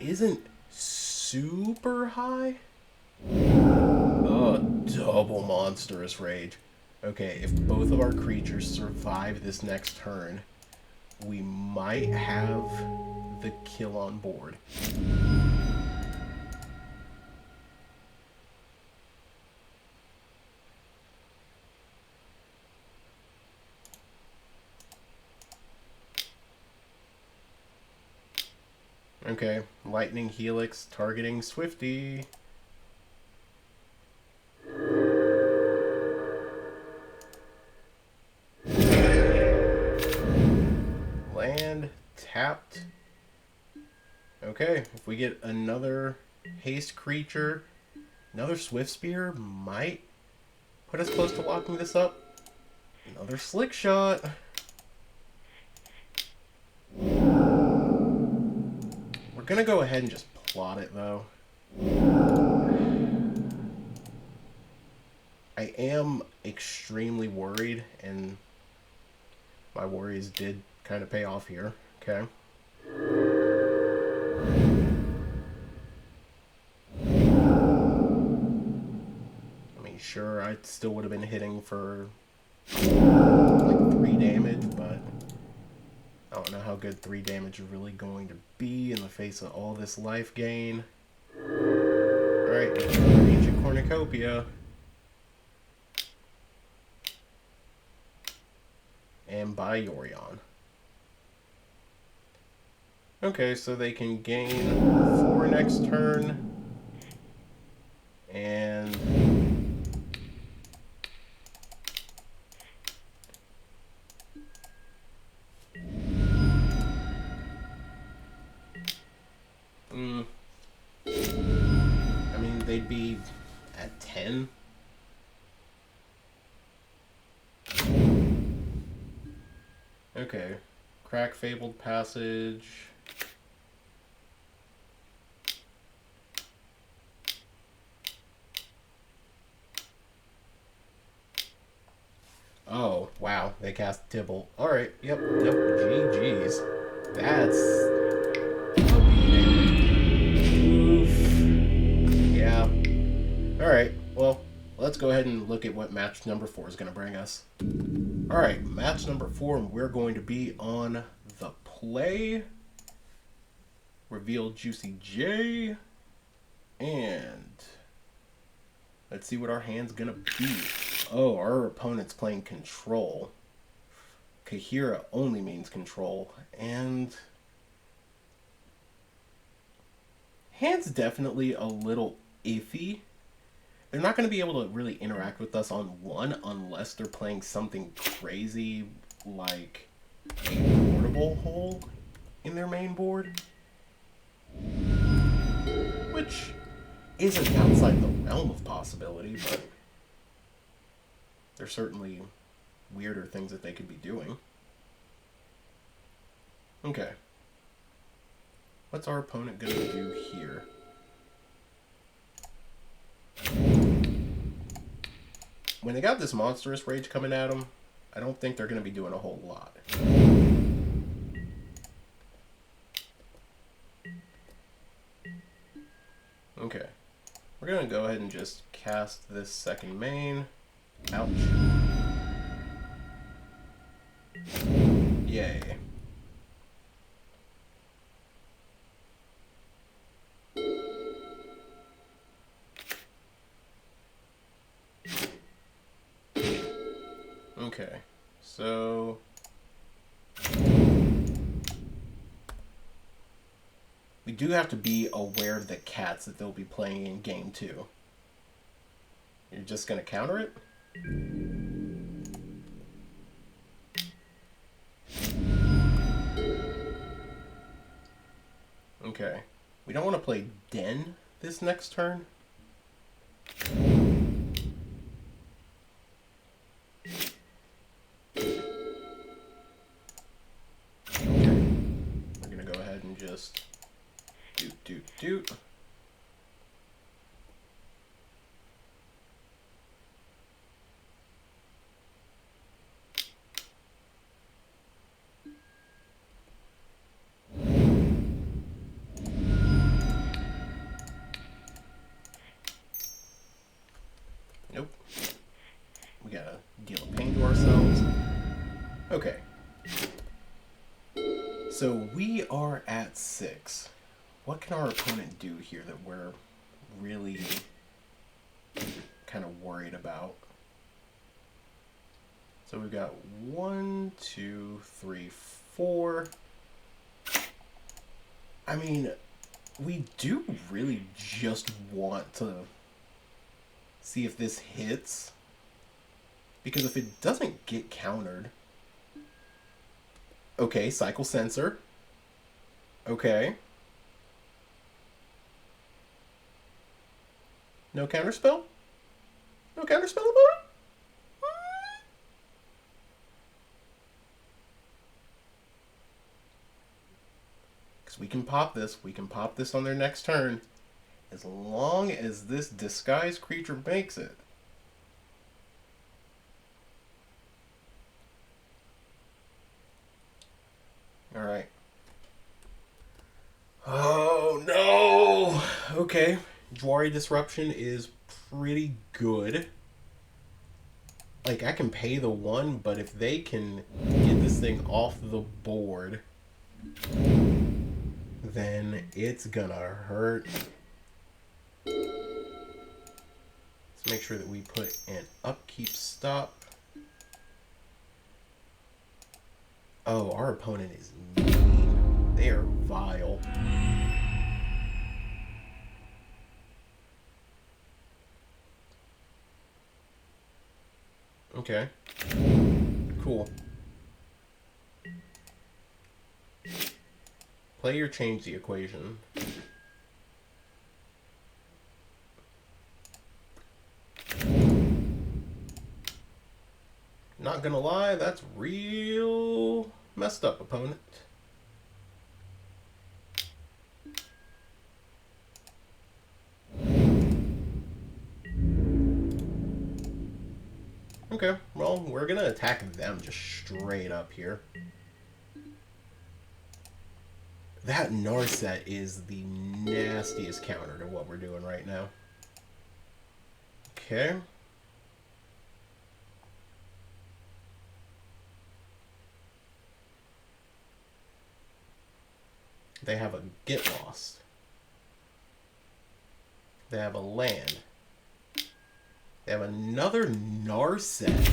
isn't super high. Double Monstrous Rage. Okay, if both of our creatures survive this next turn, we might have the kill on board. Okay, Lightning Helix targeting Swifty. Land tapped. Okay, if we get another haste creature, another Swift Spear might put us close to locking this up. Another Slickshot. We're gonna go ahead and just plot it though. I am extremely worried, and my worries did kind of pay off here. Okay. I mean, sure, I still would have been hitting for like 3 damage, but I don't know how good 3 damage is really going to be in the face of all this life gain. Alright, Ancient Cornucopia. And by Yorion. Okay, so they can gain 4 next turn. And I mean, Okay. Crack Fabled Passage. Oh, wow. They cast Tibble. Alright, yep. GG's. That's a beating. Oof. Yeah. Alright, well, let's go ahead and look at what match number 4 is going to bring us. Alright, match number 4, and we're going to be on the play. Reveal Juicy J. And let's see what our hand's going to be. Oh, our opponent's playing Control. Kahira only means Control. And hand's definitely a little iffy. They're not going to be able to really interact with us on one unless they're playing something crazy like a portable hole in their main board. Which isn't outside the realm of possibility, but there's certainly weirder things that they could be doing. Okay. What's our opponent going to do here? When they got this Monstrous Rage coming at them, I don't think they're going to be doing a whole lot. Okay. We're going to go ahead and just cast this second main. Ouch. Yay. Okay, so we do have to be aware of the cats that they'll be playing in game 2. You're just going to counter it? Okay. We don't want to play Den this next turn. Just doot. Nope. We gotta deal a pain to ourselves. Okay. So we are at 6. What can our opponent do here that we're really kind of worried about? So we've got 1, 2, 3, 4. I mean, we do really just want to see if this hits. Because if it doesn't get countered... Okay, Cycle Sensor. Okay. No counterspell? No counterspell about it? Because we can pop this. We can pop this on their next turn. As long as this disguised creature makes it. Alright. Oh, no! Okay. Jwari Disruption is pretty good. Like, I can pay the 1, but if they can get this thing off the board, then it's gonna hurt. Let's make sure that we put an upkeep stop. Oh, our opponent is mean. They are vile. Okay. Cool. Play or change the equation. Not gonna lie, that's real Messed up, opponent. Okay, well, we're gonna attack them just straight up here. That Narset is the nastiest counter to what we're doing right now. Okay. They have a Get Lost. They have a land. They have another Narset.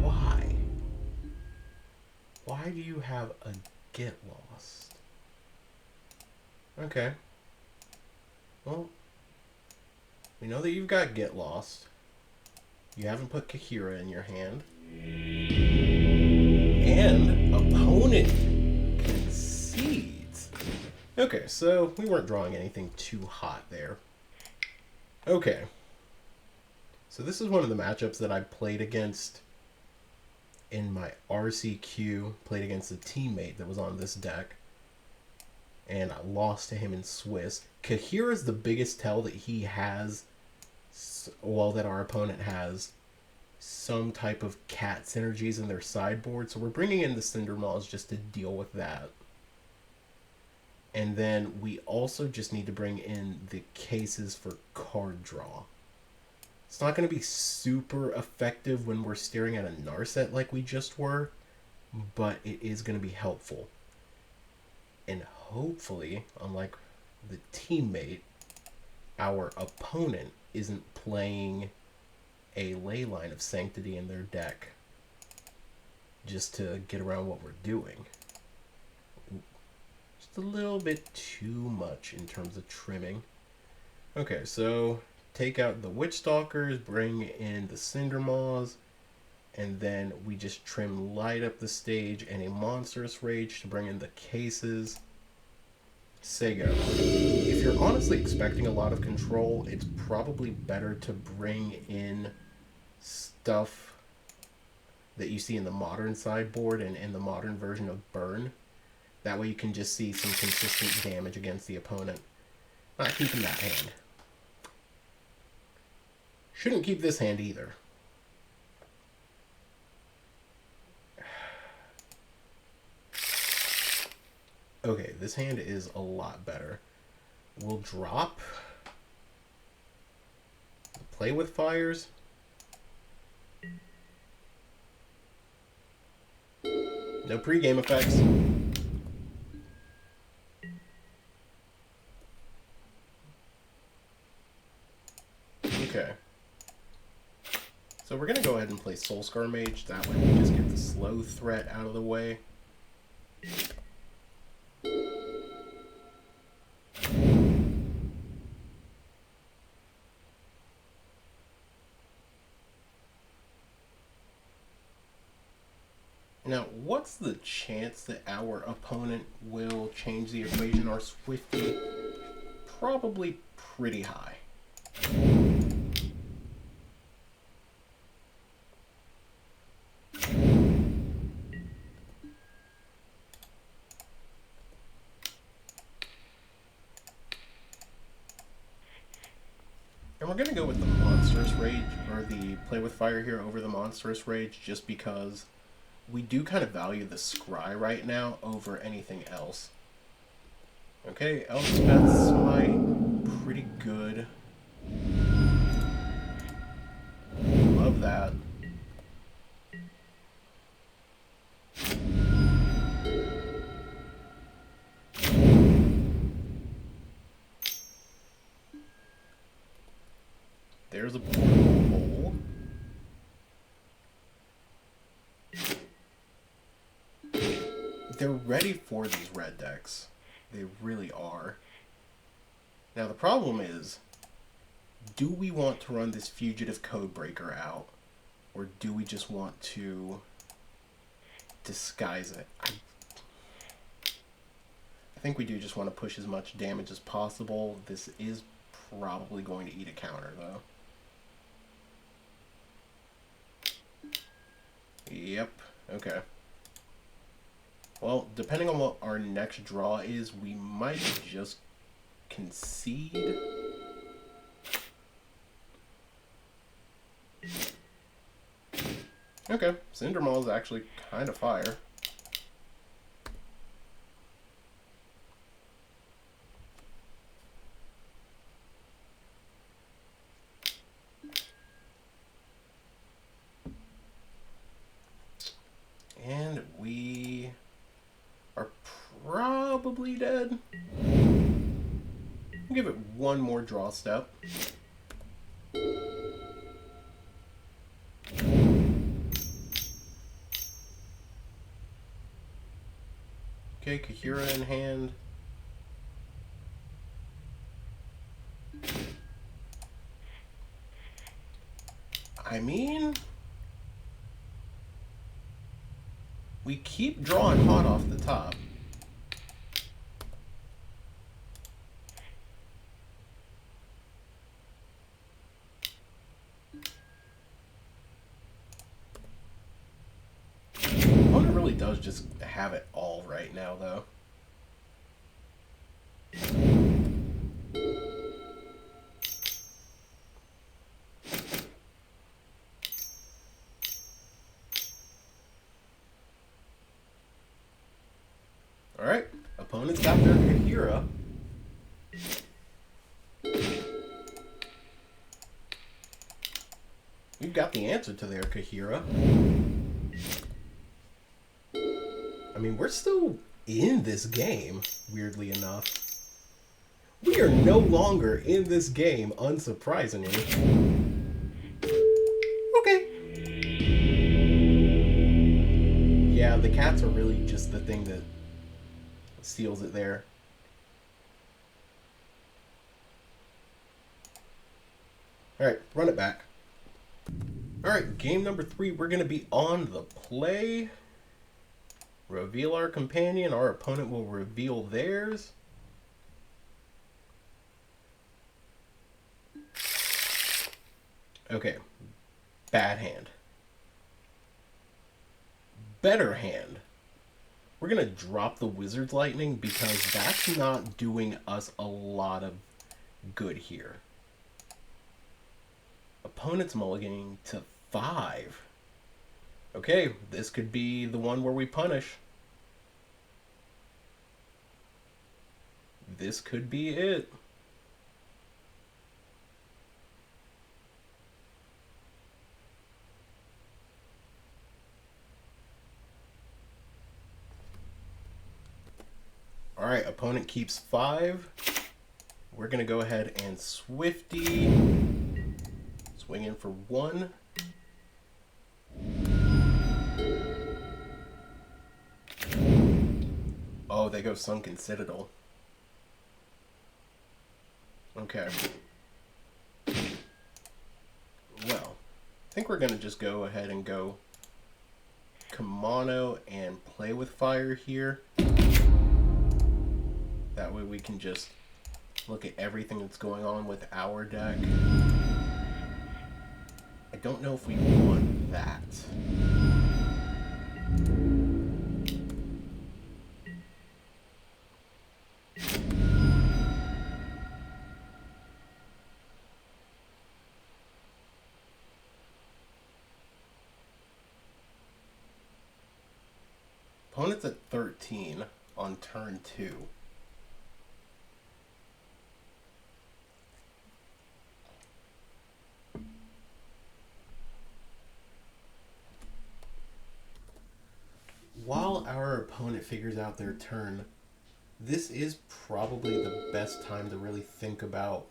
Why? Why do you have a Get Lost? Okay. Well, we know that you've got Get Lost. You haven't put Kahira in your hand. And opponent concedes. Okay, so we weren't drawing anything too hot there. Okay. So this is one of the matchups that I played against in my RCQ. Played against a teammate that was on this deck. And I lost to him in Swiss. Kahira is the biggest tell that he has, well, that our opponent has some type of cat synergies in their sideboard. So we're bringing in the Cinder Maws just to deal with that. And then we also just need to bring in the cases for card draw. It's not going to be super effective when we're staring at a Narset like we just were, but it is going to be helpful. And hopefully, unlike the teammate, our opponent isn't playing a Leyline of Sanctity in their deck just to get around what we're doing. Just a little bit too much in terms of trimming. Okay, so take out the Witch Stalkers, bring in the Cinder Maws, and then we just trim Light Up the Stage and a Monstrous Rage to bring in the cases. Sego. If you're honestly expecting a lot of control, it's probably better to bring in stuff that you see in the modern sideboard and in the modern version of Burn. That way you can just see some consistent damage against the opponent. Not keeping that hand. Shouldn't keep this hand either. Okay, this hand is a lot better. We'll drop. Play with Fires. No pre-game effects. Okay. So we're going to go ahead and play Soulscar Mage. That way we just get the slow threat out of the way. Now, what's the chance that our opponent will change the equation or Swifty? Probably pretty high. And we're going to go with the Monstrous Rage, or the Play with Fire here over the Monstrous Rage, just because we do kind of value the Scry right now over anything else. Okay, Elspeth's Smite, pretty good. Love that. There's a hole. They're ready for these red decks. They really are. Now the problem is, do we want to run this Fugitive Codebreaker out? Or do we just want to disguise it? I think we do just want to push as much damage as possible. This is probably going to eat a counter though. Yep, okay. Well, depending on what our next draw is, we might just concede. Okay, Cinder Maul is actually kind of fire. And we are probably dead. I'll give it one more draw step. Okay, Kahira in hand. I mean, we keep drawing hot off the top. Opponent really does just have it all right now, though. Alright, opponent's got their Kahira. We've got the answer to their Kahira. I mean, we're still in this game, weirdly enough. We are no longer in this game, unsurprisingly. Okay. Yeah, the cats are really just the thing that seals it there. Alright, run it back. Alright, game number 3, we're going to be on the play. Reveal our companion, our opponent will reveal theirs. Okay, bad hand. Better hand. We're going to drop the Wizard's Lightning because that's not doing us a lot of good here. Opponent's mulliganing to 5. Okay, this could be the one where we punish. This could be it. Alright, opponent keeps 5. We're going to go ahead and Swifty. Swing in for 1. Oh, they go Sunken Citadel. Okay. Well, I think we're going to just go ahead and go Kimono and play with fire here. That way we can just look at everything that's going on with our deck. I don't know if we want that. Opponent's at 13 on turn 2. While our opponent figures out their turn, this is probably the best time to really think about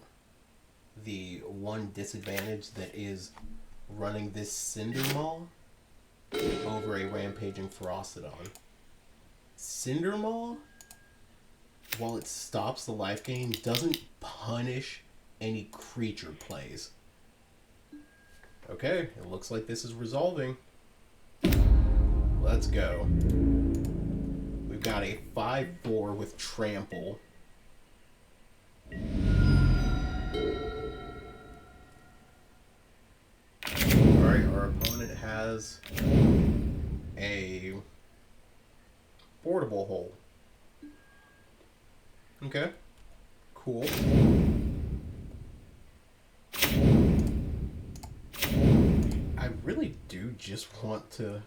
the one disadvantage that is running this Cinder Maul over a Rampaging Ferocidon. Cinder Maul, while it stops the life gain, doesn't punish any creature plays. Okay, it looks like this is resolving. Let's go. We've got a 5/4 with Trample. Alright, our opponent has a 4/4 portable hole. Okay. Cool. I really do just want to...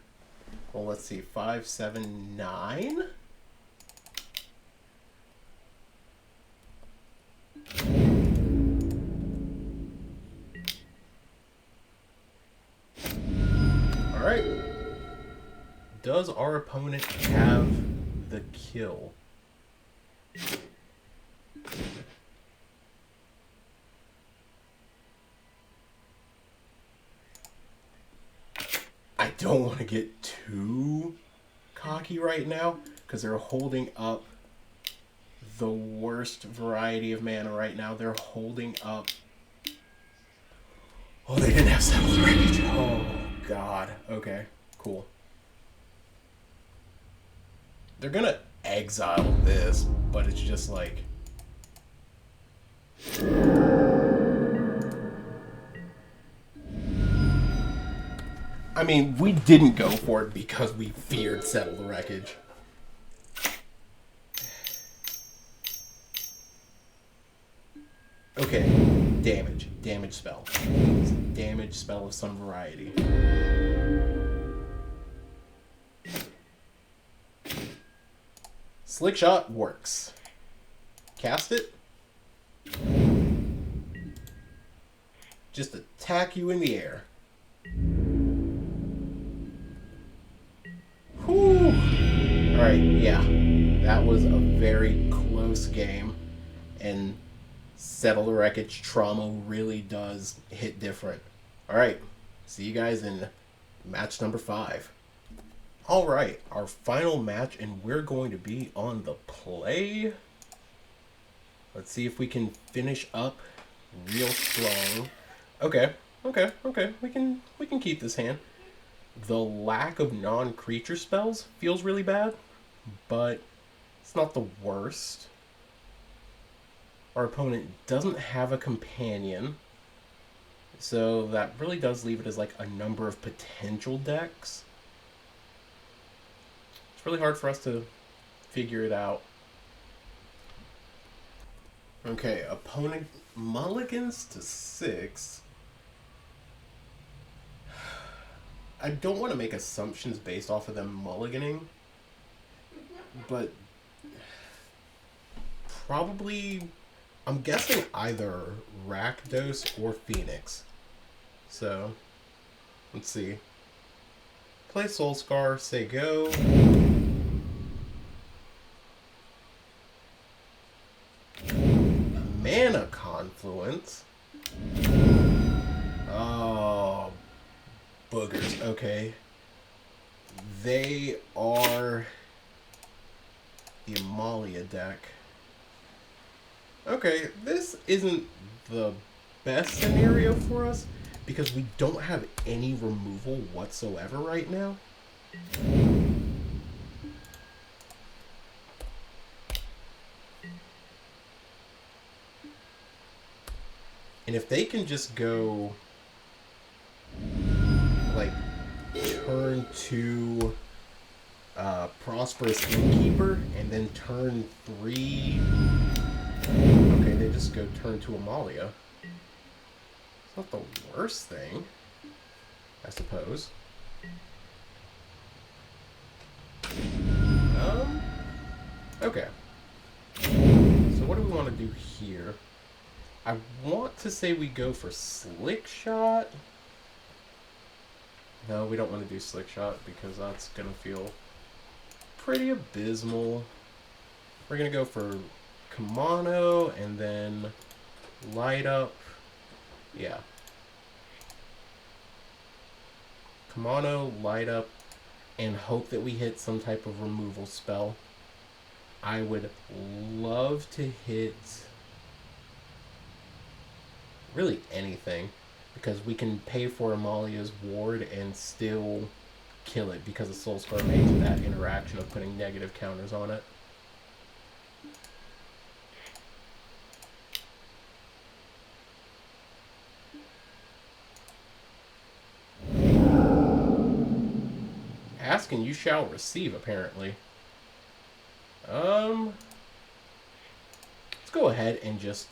Well, let's see. 5, 7, 9? Alright. Does our opponent have the kill? I don't want to get too cocky right now because they're holding up the worst variety of mana right now. They're holding up... Oh, they didn't have Settled Rage. Oh, God. Okay, cool. They're gonna exile this, but it's just like... I mean, we didn't go for it because we feared Settle the Wreckage. Okay, damage. Damage spell. It's a damage spell of some variety. Slickshot works. Cast it. Just attack you in the air. Whew. Alright, yeah. That was a very close game. And Settle the Wreckage trauma really does hit different. Alright, see you guys in match number 5. Alright, our final match, and we're going to be on the play. Let's see if we can finish up real strong. Okay. We can keep this hand. The lack of non-creature spells feels really bad, but it's not the worst. Our opponent doesn't have a companion, so that really does leave it as like a number of potential decks. It's really hard for us to figure it out. Okay, opponent mulligans to 6. I don't want to make assumptions based off of them mulliganing, but probably, I'm guessing either Rakdos or Phoenix. So, let's see. Play Soulscar, say go. Mana Confluence. Oh, boogers. Okay. They are the Amalia deck. Okay, this isn't the best scenario for us because we don't have any removal whatsoever right now. And if they can just go like turn 2 Prosperous Innkeeper and then turn 3, okay, they just go turn 2 Amalia. It's not the worst thing, I suppose. Okay. So what do we want to do here? I want to say we go for Slickshot. No, we don't want to do Slickshot because that's going to feel pretty abysmal. We're going to go for Kamano and then Light Up. Yeah. Kamano, Light Up, and hope that we hit some type of removal spell. I would love to hit really anything, because we can pay for Amalia's ward and still kill it because of Soulscar makes that interaction of putting negative counters on it. Ask and you shall receive, apparently. Let's go ahead and just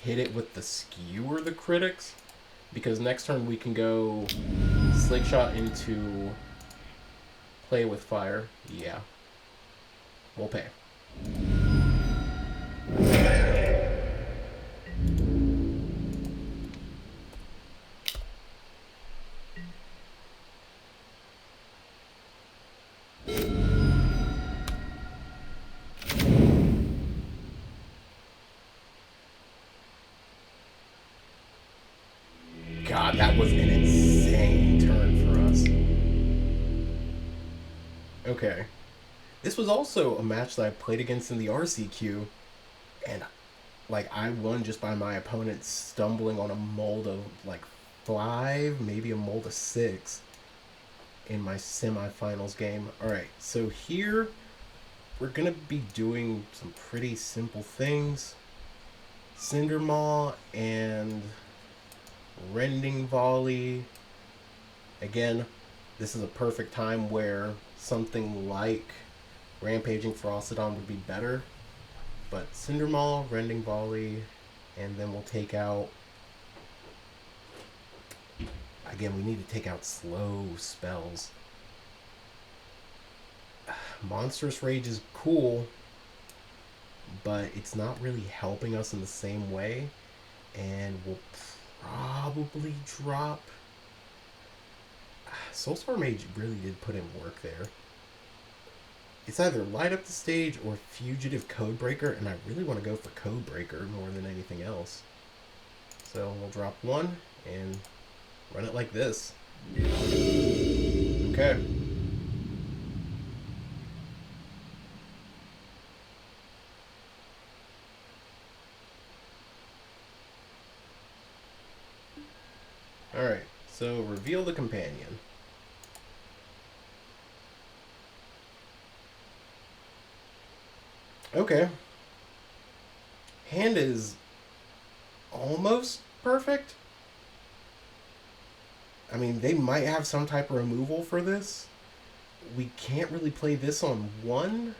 hit it with the Skewer the Critics, because next turn we can go Slickshot into Play with Fire. Yeah. We'll pay. God, that was an insane turn for us. Okay. This was also a match that I played against in the RCQ, and like I won just by my opponent stumbling on a mold of like 5, maybe a mold of 6 in my semifinals game. Alright, so here we're gonna be doing some pretty simple things. Cindermaw and Rending Volley. Again, this is a perfect time where something like Rampaging Frostodon would be better. But Cindermaw, Rending Volley, and then we'll take out... Again, we need to take out slow spells. Monstrous Rage is cool, but it's not really helping us in the same way. And we'll probably drop... Soulstar Mage really did put in work there. It's either Light Up the Stage or Fugitive Codebreaker, and I really want to go for Codebreaker more than anything else. So we'll drop 1 and run it like this. Okay. Alright, so reveal the companion. Okay. Hand is almost perfect. I mean, they might have some type of removal for this. We can't really play this on 1.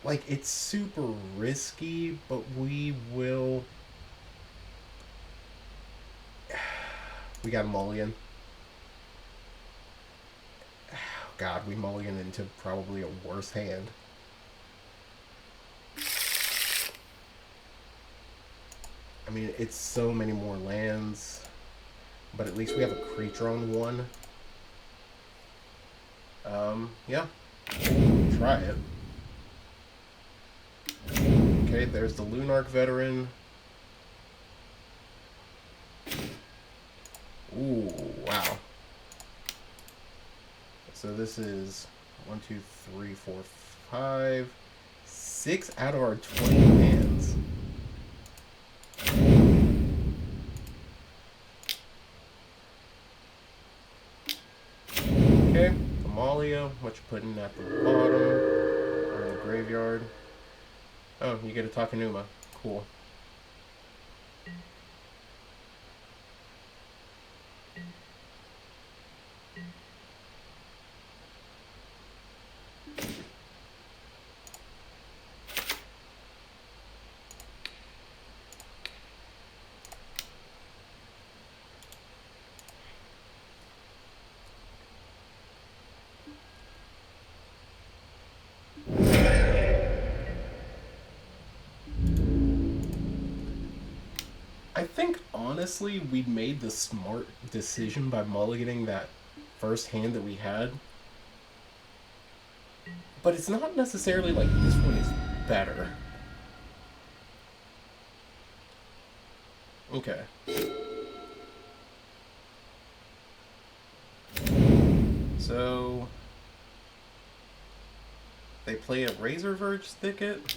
Like, it's super risky, but we will... We got a mulligan. God, we mulligan into probably a worse hand. I mean, it's so many more lands, but at least we have a creature on 1. Yeah. Try it. Okay, there's the Lunarch Veteran. Ooh, wow. So this is 1, 2, 3, 4, 5, 6 out of our 20 hands. Okay, Amalia, what you putting at the bottom, or in the graveyard. Oh, you get a Takenuma. Cool. I think, honestly, we made the smart decision by mulliganing that first hand that we had. But it's not necessarily like this one is better. Okay. So... They play a Razor Verge Thicket.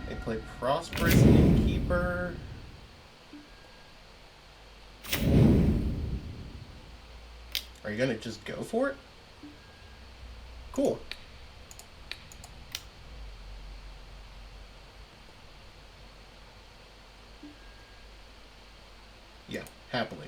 They play Prosperous Innkeeper. Are you gonna just go for it? Cool. Yeah, happily.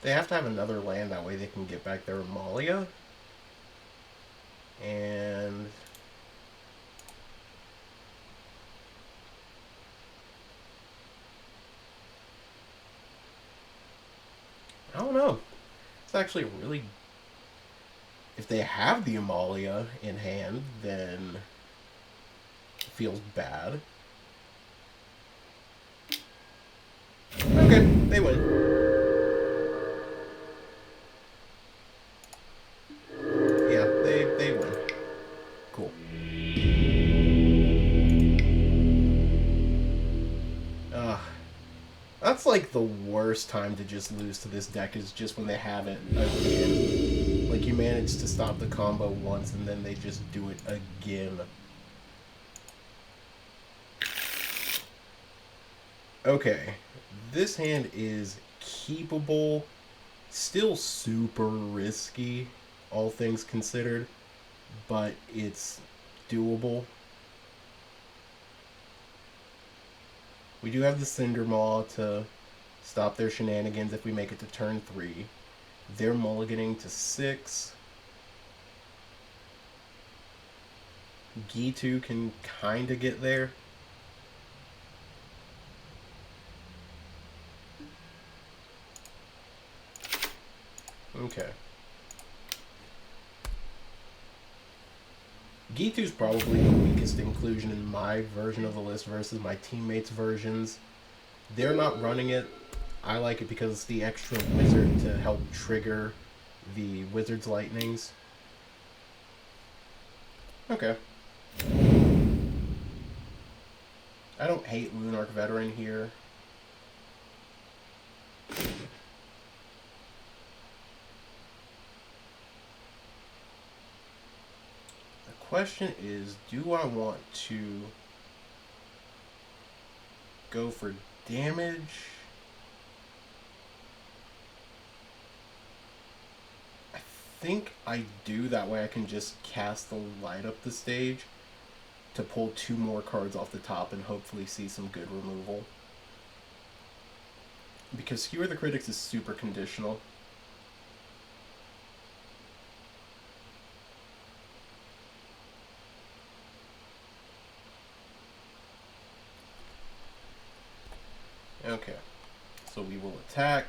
They have to have another land, that way they can get back their Amalia. And I don't know. It's actually really... If they have the Amalia in hand, then it feels bad. Okay, they win. Yeah, they win. Cool. That's like the worst time to just lose to this deck, is just when they have it again. Like, you manage to stop the combo once and then they just do it again. Okay, this hand is keepable, still super risky, all things considered, but it's doable. We do have the Cinder Maw to stop their shenanigans if we make it to turn 3. They're mulliganing to 6. Gitu can kind of get there. Okay. Gitu's probably the weakest inclusion in my version of the list versus my teammates' versions. They're not running it. I like it because it's the extra wizard to help trigger the wizard's lightnings. Okay. I don't hate Lunarch Veteran here. Question is, do I want to go for damage? I think I do. That way I can just cast the light up the stage to pull 2 more cards off the top and hopefully see some good removal. Because Skewer the Critics is super conditional. Okay, so we will attack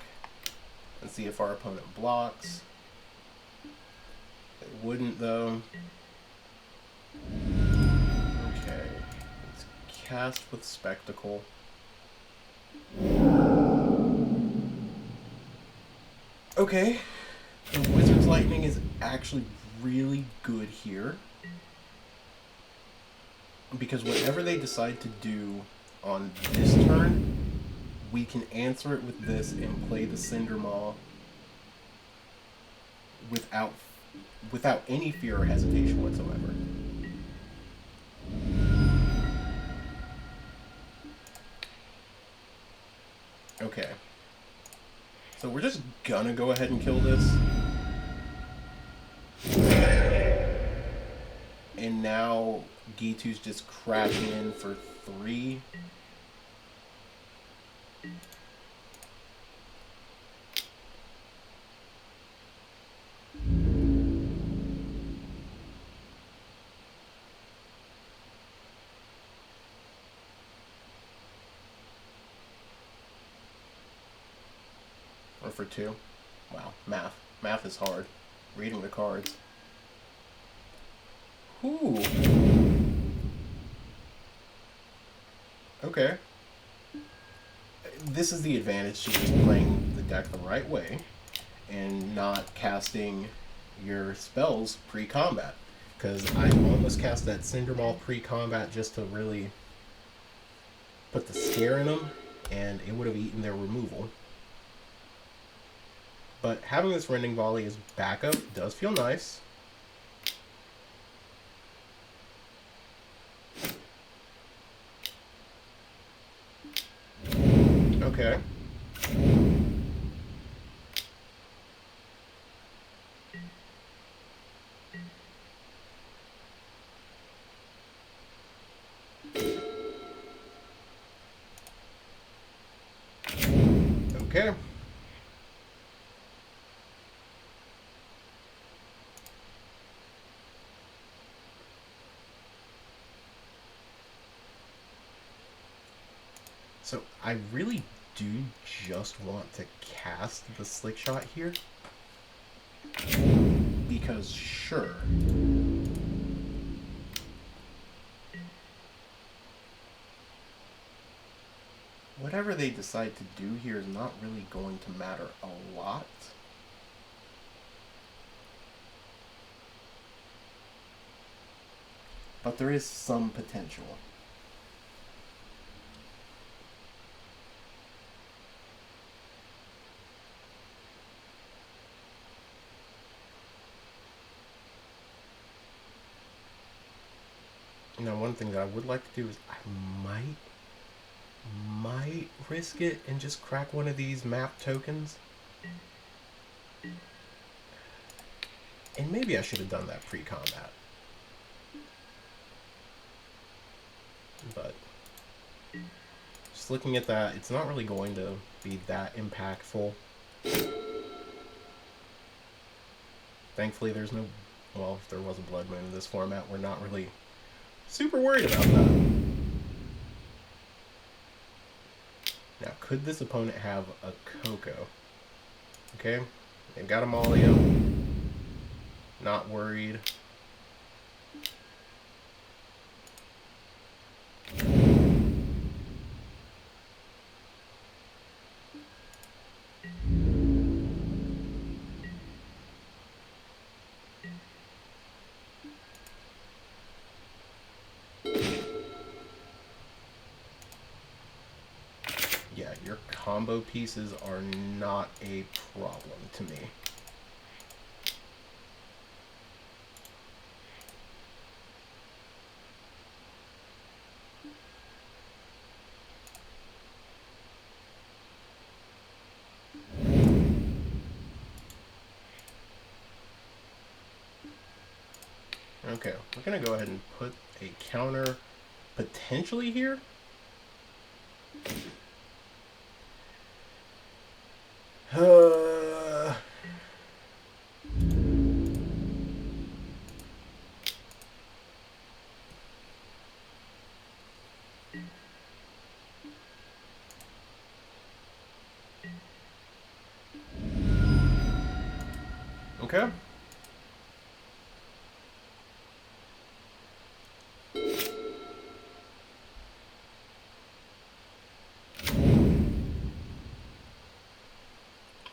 and see if our opponent blocks. They wouldn't, though. Okay, let's cast with Spectacle. Okay, the Wizard's Lightning is actually really good here, because whatever they decide to do on this turn, we can answer it with this and play the Cinder Maw without any fear or hesitation whatsoever. Okay. So we're just gonna go ahead and kill this. And now Gitu's just crashing in for 3. Or for 2. Wow, math. Math is hard. Reading the cards. Ooh. Okay. This is the advantage to just playing the deck the right way and not casting your spells pre-combat. Because I almost cast that Cinder Maw pre-combat just to really put the scare in them, and it would have eaten their removal. But having this Rending Volley as backup does feel nice. Okay. Okay. So I really do just want to cast the Slickshot here. Because sure, whatever they decide to do here is not really going to matter a lot. But there is some potential. Now, one thing that I would like to do is I might risk it and just crack one of these map tokens. And maybe I should have done that pre-combat. But just looking at that, it's not really going to be that impactful. Thankfully, there's no... Well, if there was a Blood Moon in this format, we're not really super worried about that. Now, could this opponent have a Coco? Okay, they've got Amalia. Not worried. Yeah, your combo pieces are not a problem to me. Okay, we're gonna go ahead and put a counter potentially here. Okay.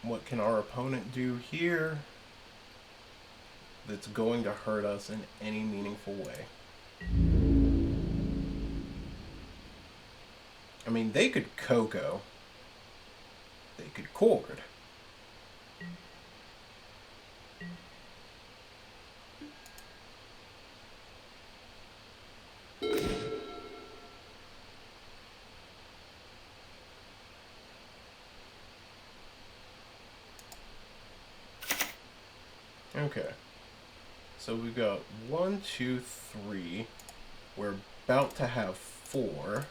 What can our opponent do here that's going to hurt us in any meaningful way? I mean, they could Coco. They could Cord. Okay. So we've got 1, 2, 3. We're about to have 4.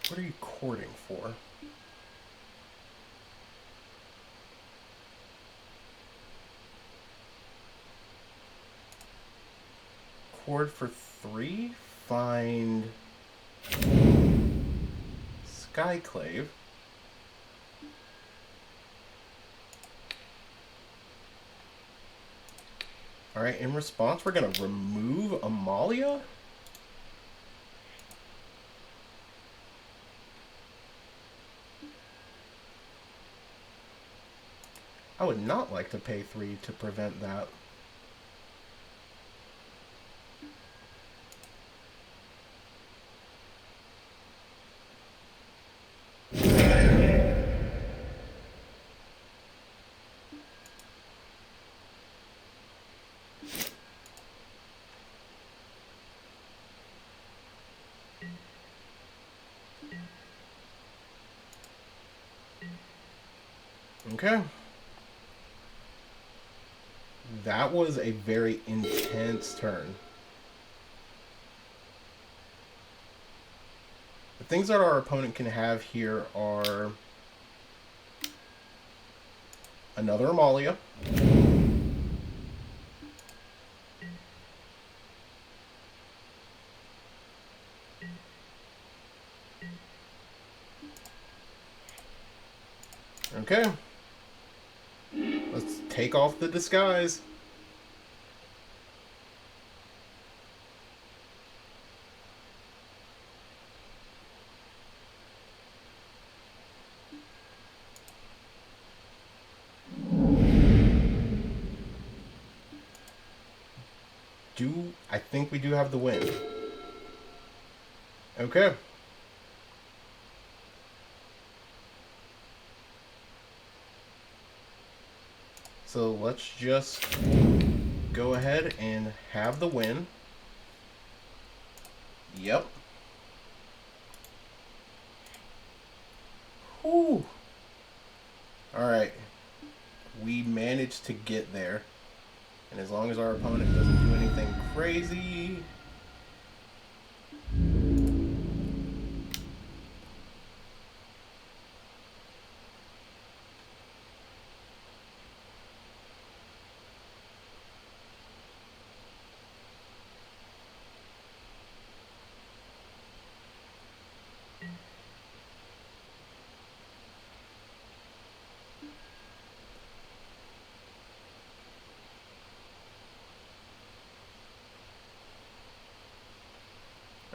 What are you courting for? Cord for 3? Find Skyclave. Alright, in response, we're going to remove Amalia? I would not like to pay 3 to prevent that. Okay. That was a very intense turn. The things that our opponent can have here are another Amalia. Okay. Let's take off the disguise. I think we do have the win. Okay. So let's just go ahead and have the win. Yep. Whew. Alright. We managed to get there. And as long as our opponent doesn't do anything crazy...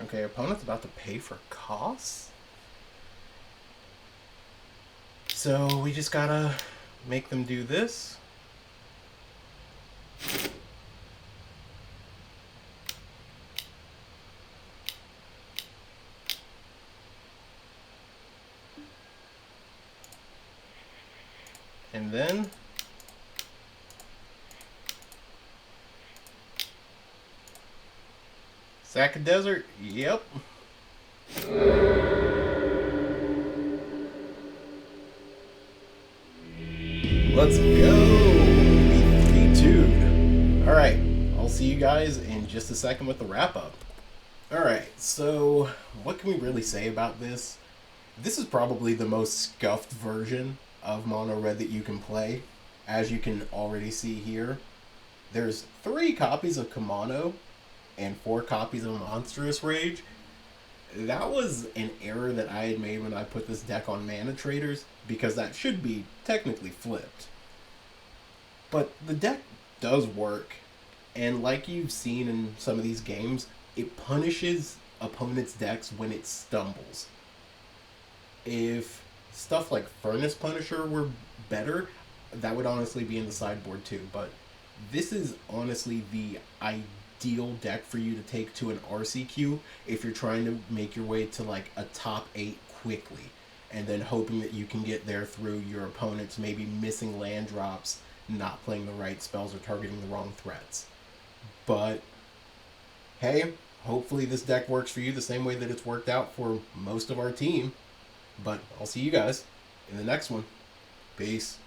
Okay, opponent's about to pay for costs? So we just gotta make them do this. And then sack of desert, yep. Let's go! We 3-2'd. Alright, I'll see you guys in just a second with the wrap-up. Alright, so what can we really say about this? This is probably the most scuffed version of Mono Red that you can play. As you can already see here, there's 3 copies of Kamano and 4 copies of Monstrous Rage. That was an error that I had made when I put this deck on Mana Traders, because that should be technically flipped. But the deck does work, and like you've seen in some of these games, it punishes opponents' decks when it stumbles. If stuff like Furnace Punisher were better, that would honestly be in the sideboard too, but this is honestly the ideal deck for you to take to an RCQ if you're trying to make your way to like a top 8 quickly, and then hoping that you can get there through your opponents maybe missing land drops, not playing the right spells, or targeting the wrong threats. But hey, hopefully this deck works for you the same way that it's worked out for most of our team. But I'll see you guys in the next one. Peace.